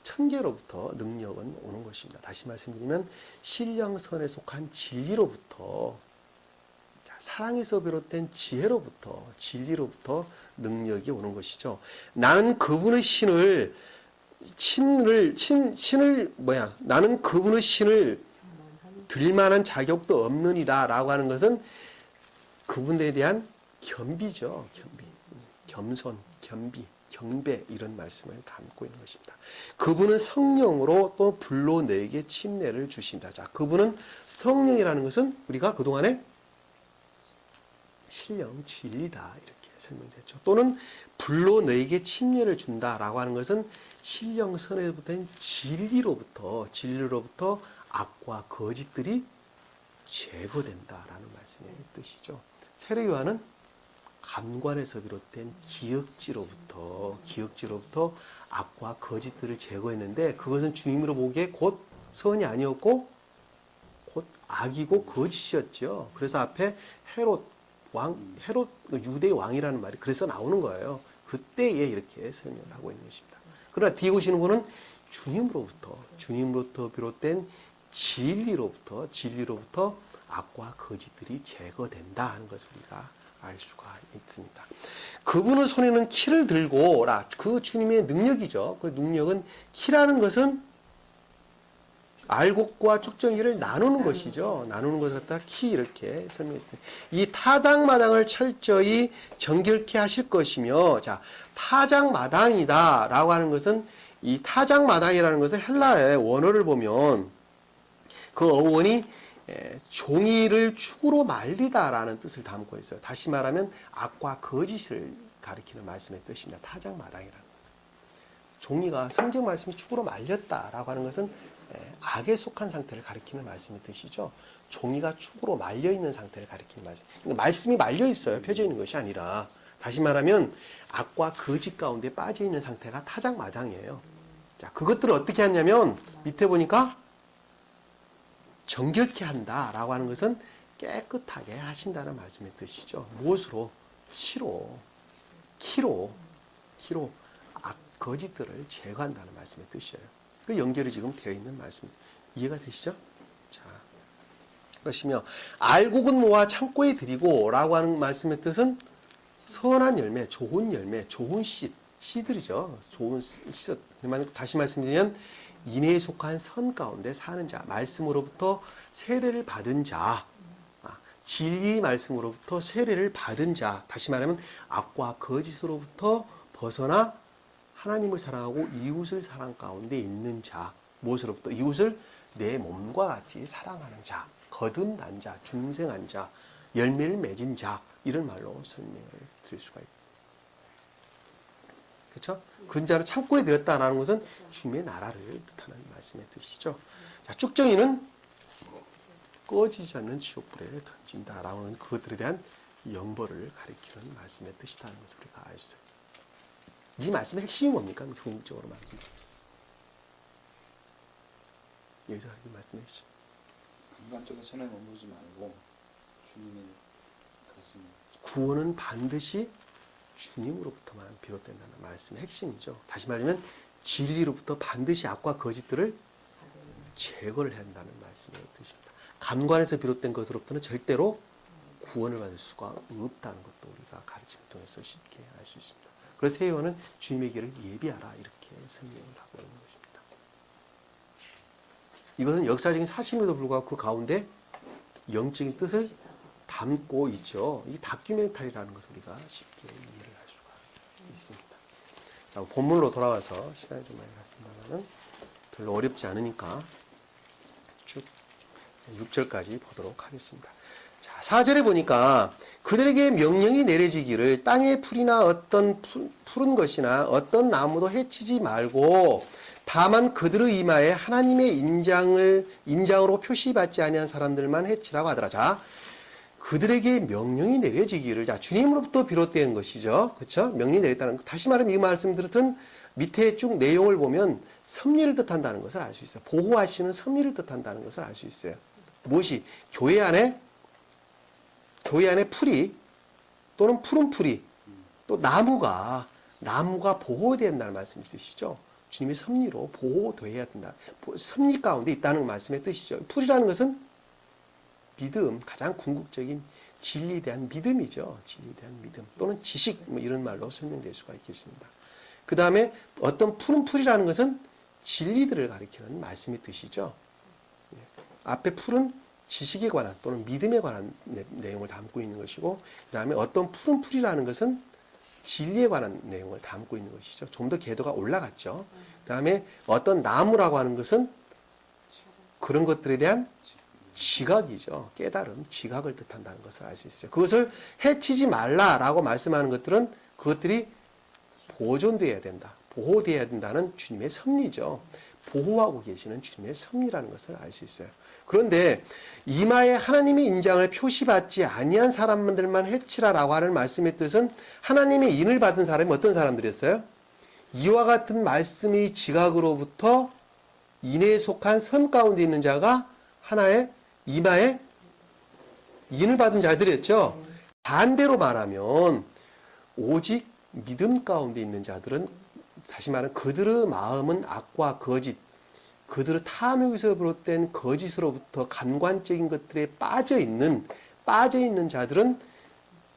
천계로부터 능력은 오는 것입니다. 다시 말씀드리면 신령선에 속한 진리로부터, 자, 사랑에서 비롯된 지혜로부터, 진리로부터 능력이 오는 것이죠. 나는 그분의 나는 그분의 신을 들만한 자격도 없느니라 라고 하는 것은 그분에 대한 겸비죠. 겸손, 겸비, 경배, 이런 말씀을 담고 있는 것입니다. 그분은 성령으로 또 불로 너에게 침례를 주신다. 자, 그분은 성령이라는 것은 우리가 그동안에 신령, 진리다 이렇게 설명됐죠. 또는 불로 너에게 침례를 준다라고 하는 것은 신령선에 된 진리로부터 악과 거짓들이 제거된다라는 말씀의 뜻이죠. 세례 요한은 감관에서 비롯된 기억지로부터 악과 거짓들을 제거했는데, 그것은 주님으로 보기에 곧 선이 아니었고 곧 악이고 거짓이었죠. 그래서 앞에 헤롯 유대의 왕이라는 말이 그래서 나오는 거예요. 그때에 이렇게 설명을 하고 있는 것입니다. 그러나 뒤에 오시는 분은 주님으로부터 비롯된 진리로부터 악과 거짓들이 제거된다 하는 것을 우리가 알 수가 있습니다. 그분의 손에는 키를 들고, 그 주님의 능력이죠. 그 능력은, 키라는 것은 알곡과 쭉정이를 나누는 것이죠. 나누는 것을 갖다 키 이렇게 설명했습니다. 이 타당마당을 철저히 정결케 하실 것이며, 자, 타작마당이다 라고 하는 것은, 이 타작마당이라는 것은 헬라의 원어를 보면 그 어원이 종이를 축으로 말리다라는 뜻을 담고 있어요. 다시 말하면 악과 거짓을 가리키는 말씀의 뜻입니다. 타작마당이라는 것은. 종이가, 성경 말씀이 축으로 말렸다라고 하는 것은 악에 속한 상태를 가리키는 말씀의 뜻이죠. 종이가 축으로 말려 있는 상태를 가리키는 말씀. 그러니까 말씀이 말려 있어요. 펴져 있는 것이 아니라. 다시 말하면 악과 거짓 가운데 빠져 있는 상태가 타작마당이에요. 자, 그것들을 어떻게 하냐면 밑에 보니까 정결케 한다라고 하는 것은 깨끗하게 하신다는 말씀의 뜻이죠. 무엇으로? 시로, 키로 악, 거짓들을 제거한다는 말씀의 뜻이에요. 그 연결이 지금 되어 있는 말씀입니다. 이해가 되시죠? 자, 그것이며 알곡은 모아 창고에 드리고 라고 하는 말씀의 뜻은 선한 열매, 좋은 씨들이죠. 좋은 씨. 다시 말씀드리면 인애에 속한 선 가운데 사는 자, 말씀으로부터 세례를 받은 자, 진리 말씀으로부터 세례를 받은 자, 다시 말하면 악과 거짓으로부터 벗어나 하나님을 사랑하고 이웃을 사랑 가운데 있는 자, 무엇으로부터? 이웃을 내 몸과 같이 사랑하는 자, 거듭난 자, 중생한 자, 열매를 맺은 자, 이런 말로 설명을 드릴 수가 있습니다. 그렇죠? 근자로 창고에 되었다라는 것은 주님의 나라를 뜻하는 말씀의 뜻이죠. 자, 쭉정이는 꺼지지 않는 지옥불에 던진다라고 하는 그것들에 대한 영벌을 가리키는 말씀의 뜻이라는 것을 우리가 알 수 있어요. 이 말씀의 핵심이 뭡니까? 궁극적으로 말씀드립니다. 여기서 이 말씀의 핵심. 인간적인 선에 머무르지 말고 주님의 가슴. 구원은 반드시 주님으로부터만 비롯된다는 말씀의 핵심이죠. 다시 말하면 진리로부터 반드시 악과 거짓들을 제거를 해야 한다는 말씀의 뜻입니다. 감관에서 비롯된 것으로부터는 절대로 구원을 받을 수가 없다는 것도 우리가 가르침을 통해서 쉽게 알 수 있습니다. 그래서 세요한은 주님의 길을 예비하라 이렇게 설명을 하고 있는 것입니다. 이것은 역사적인 사실임에도 불구하고 그 가운데 영적인 뜻을 담고 있죠. 이 다큐멘터리라는 것을 우리가 쉽게 이해를 할 수가 있습니다. 자, 본문으로 돌아와서 시간이 좀 많이 갔습니다만 별로 어렵지 않으니까 쭉 6절까지 보도록 하겠습니다. 자, 4절에 보니까 그들에게 명령이 내려지기를 땅의 풀이나 어떤 푸른 것이나 어떤 나무도 해치지 말고 다만 그들의 이마에 하나님의 인장으로 표시받지 아니한 사람들만 해치라고 하더라. 자, 그들에게 명령이 내려지기를, 자, 주님으로부터 비롯된 것이죠. 그렇죠? 명령이 내렸다는 것. 다시 말하면 이 말씀 들었던 밑에 쭉 내용을 보면 섭리를 뜻한다는 것을 알 수 있어요. 보호하시는 섭리를 뜻한다는 것을 알 수 있어요. 무엇이? 교회 안에 풀이 또는 푸른 풀이 또 나무가 보호된다는 말씀 있으시죠? 주님의 섭리로 보호되어야 된다. 섭리 가운데 있다는 말씀의 뜻이죠. 풀이라는 것은 믿음, 가장 궁극적인 진리에 대한 믿음이죠. 진리에 대한 믿음 또는 지식, 뭐 이런 말로 설명될 수가 있겠습니다. 그 다음에 어떤 푸른 풀이라는 것은 진리들을 가리키는 말씀의 뜻이죠. 앞에 풀은 지식에 관한 또는 믿음에 관한 내용을 담고 있는 것이고, 그 다음에 어떤 푸른 풀이라는 것은 진리에 관한 내용을 담고 있는 것이죠. 좀 더 궤도가 올라갔죠. 그 다음에 어떤 나무라고 하는 것은 그런 것들에 대한 지각이죠. 깨달음, 지각을 뜻한다는 것을 알 수 있어요. 그것을 해치지 말라라고 말씀하는 것들은 그것들이 보존되어야 된다. 보호되어야 된다는 주님의 섭리죠. 보호하고 계시는 주님의 섭리라는 것을 알 수 있어요. 그런데 이마에 하나님의 인장을 표시받지 아니한 사람들만 해치라라고 하는 말씀의 뜻은 하나님의 인을 받은 사람이 어떤 사람들이었어요? 이와 같은 말씀의 지각으로부터 인에 속한 선 가운데 있는 자가 하나의 이마에 인을 받은 자들이었죠. 반대로 말하면 오직 믿음 가운데 있는 자들은, 다시 말하면 그들의 마음은 악과 거짓, 그들의 탐욕에서 비롯된 거짓으로부터 감관적인 것들에 빠져 있는 자들은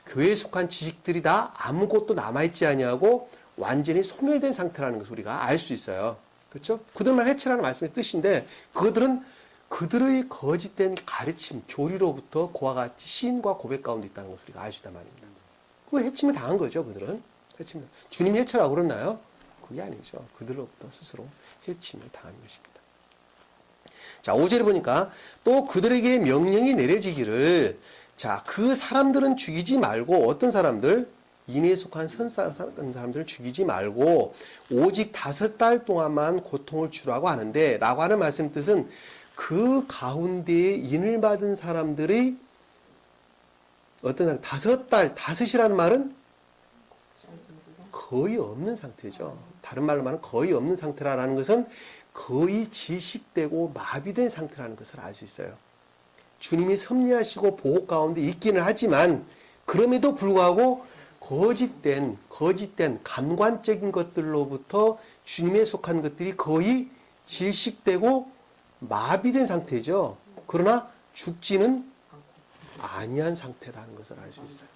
교회에 속한 지식들이 다 아무것도 남아있지 아니하고 완전히 소멸된 상태라는 것을 우리가 알 수 있어요. 그렇죠? 그들만 해치라는 말씀의 뜻인데, 그들은 그들의 거짓된 가르침, 교리로부터 그와 같이 시인과 고백 가운데 있다는 것을 우리가 알 수 있단 말입니다. 그거 해침을 당한 거죠, 그들은. 해침을. 주님이 해치라고 그랬나요? 그게 아니죠. 그들로부터 스스로 해침을 당한 것입니다. 자, 5절에 보니까 또 그들에게 명령이 내려지기를, 자, 그 사람들은 죽이지 말고, 어떤 사람들? 인에 속한 사람들을 죽이지 말고 오직 5달 동안만 고통을 주라고 하는데, 라고 하는 말씀 뜻은 그 가운데에 인을 받은 사람들이 어떤 5달, 5이라는 말은 거의 없는 상태죠. 다른 말로 말하면 거의 없는 상태라는 것은 거의 질식되고 마비된 상태라는 것을 알 수 있어요. 주님이 섭리하시고 보호 가운데 있기는 하지만 그럼에도 불구하고 거짓된 감관적인 것들로부터 주님에 속한 것들이 거의 질식되고 마비된 상태죠. 그러나 죽지는 아니한 상태라는 것을 알 수 있어요.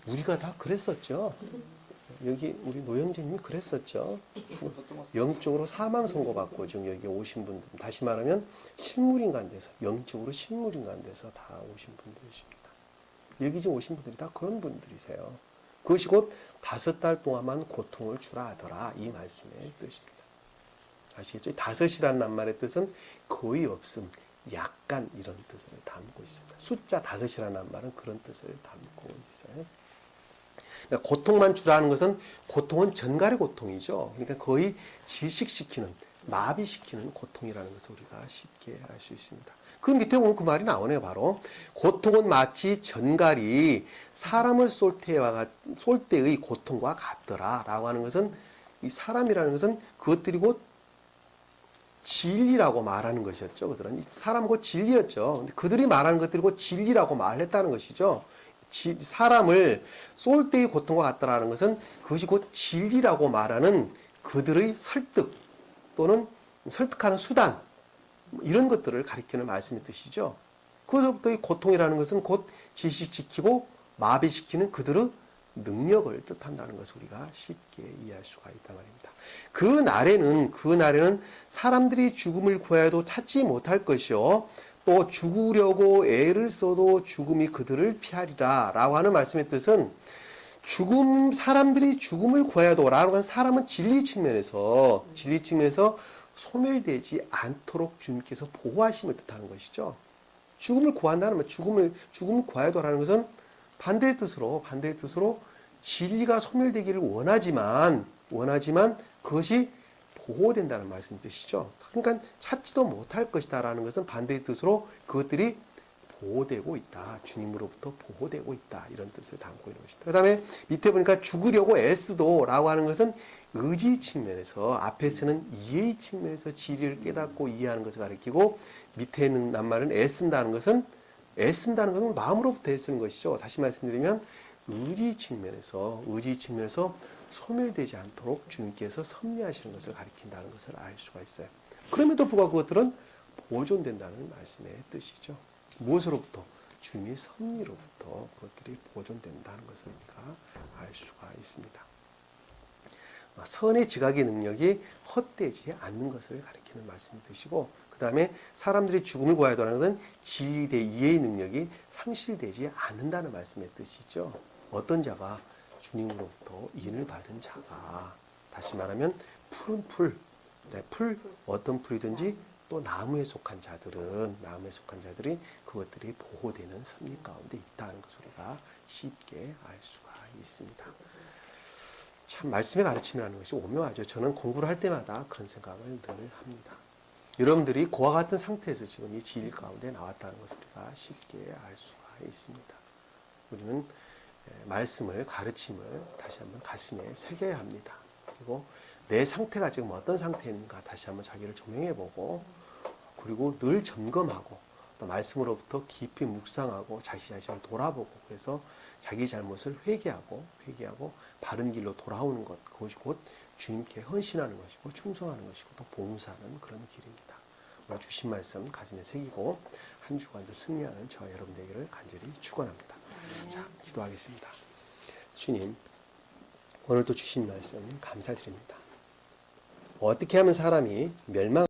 우리가 다 그랬었죠. 여기 우리 노영재님이 그랬었죠. 영적으로 사망 선고받고 지금 여기 오신 분들, 다시 말하면 실물인간 돼서, 영적으로 실물인간 돼서 다 오신 분들이십니다. 여기 지금 오신 분들이 다 그런 분들이세요. 그것이 곧 5달 동안만 고통을 주라 하더라, 이 말씀의 뜻입니다. 아시겠죠? 5이라는 낱말의 뜻은 거의 없음, 약간 이런 뜻을 담고 있습니다. 숫자 5이라는 낱말은 그런 뜻을 담고 있어요. 그러니까 고통만 주라는 것은, 고통은 전갈의 고통이죠. 그러니까 거의 질식시키는, 마비시키는 고통이라는 것을 우리가 쉽게 알 수 있습니다. 그 밑에 보면 그 말이 나오네요. 바로 고통은 마치 전갈이 사람을 쏠 때의 고통과 같더라 라고 하는 것은, 이 사람이라는 것은 그것들이 곧 진리라고 말하는 것이었죠. 그들은 사람 곧 진리였죠. 근데 그들이 말하는 것들이 곧 진리라고 말했다는 것이죠. 사람을 쏠 때의 고통과 같다라는 것은 그것이 곧 진리라고 말하는 그들의 설득 또는 설득하는 수단, 이런 것들을 가리키는 말씀의 뜻이죠. 그것부터 이 고통이라는 것은 곧 질식시키고 마비시키는 그들의 능력을 뜻한다는 것을 우리가 쉽게 이해할 수가 있단 말입니다. 그 날에는 사람들이 죽음을 구하여도 찾지 못할 것이요, 또 죽으려고 애를 써도 죽음이 그들을 피하리라 라고 하는 말씀의 뜻은, 사람들이 죽음을 구하여도 라고 하는, 사람은 진리 측면에서 소멸되지 않도록 주님께서 보호하심을 뜻하는 것이죠. 죽음을 구한다는 말, 죽음을 구하여도라는 것은 반대의 뜻으로 진리가 소멸되기를 원하지만 그것이 보호된다는 말씀 뜻이죠. 그러니까 찾지도 못할 것이다라는 것은 반대의 뜻으로 그것들이 보호되고 있다. 주님으로부터 보호되고 있다. 이런 뜻을 담고 있는 것입니다. 그 다음에 밑에 보니까 죽으려고 애쓰도 라고 하는 것은 의지 측면에서, 앞에서는 이해의 측면에서 진리를 깨닫고 이해하는 것을 가리키고, 밑에 있는 낱말은 애쓴다는 것은 마음으로부터 애쓰는 것이죠. 다시 말씀드리면 의지 측면에서 소멸되지 않도록 주님께서 섭리하시는 것을 가리킨다는 것을 알 수가 있어요. 그럼에도 불구하고 그것들은 보존된다는 말씀의 뜻이죠. 무엇으로부터? 주님의 섭리로부터 그것들이 보존된다는 것을 우리가 알 수가 있습니다. 선의 지각의 능력이 헛되지 않는 것을 가리키는 말씀의 뜻이고, 그 다음에 사람들이 죽음을 구하여 하는 것은 진리 대 이해의 능력이 상실되지 않는다는 말씀의 뜻이죠. 어떤 자가? 주님으로부터 인을 받은 자가. 다시 말하면 푸른 풀, 어떤 풀이든지 또 나무에 속한 자들이 그것들이 보호되는 섭리 가운데 있다는 것을 우리가 쉽게 알 수가 있습니다. 참 말씀의 가르침이라는 것이 오묘하죠. 저는 공부를 할 때마다 그런 생각을 늘 합니다. 여러분들이 그와 같은 상태에서 지금 이 진리 가운데 나왔다는 것을 우리가 쉽게 알 수가 있습니다. 우리는 말씀을, 가르침을 다시 한번 가슴에 새겨야 합니다. 그리고 내 상태가 지금 어떤 상태인가 다시 한번 자기를 조명해보고, 그리고 늘 점검하고, 또 말씀으로부터 깊이 묵상하고 자기 자신을 돌아보고, 그래서 자기 잘못을 회개하고 바른 길로 돌아오는 것, 그것이 곧 주님께 헌신하는 것이고 충성하는 것이고 또 봉사하는 그런 길입니다. 오늘 주신 말씀 가슴에 새기고 한 주간도 승리하는 저와 여러분 되기를 간절히 축원합니다. 자, 기도하겠습니다. 주님, 오늘도 주신 말씀 감사드립니다. 어떻게 하면 사람이 멸망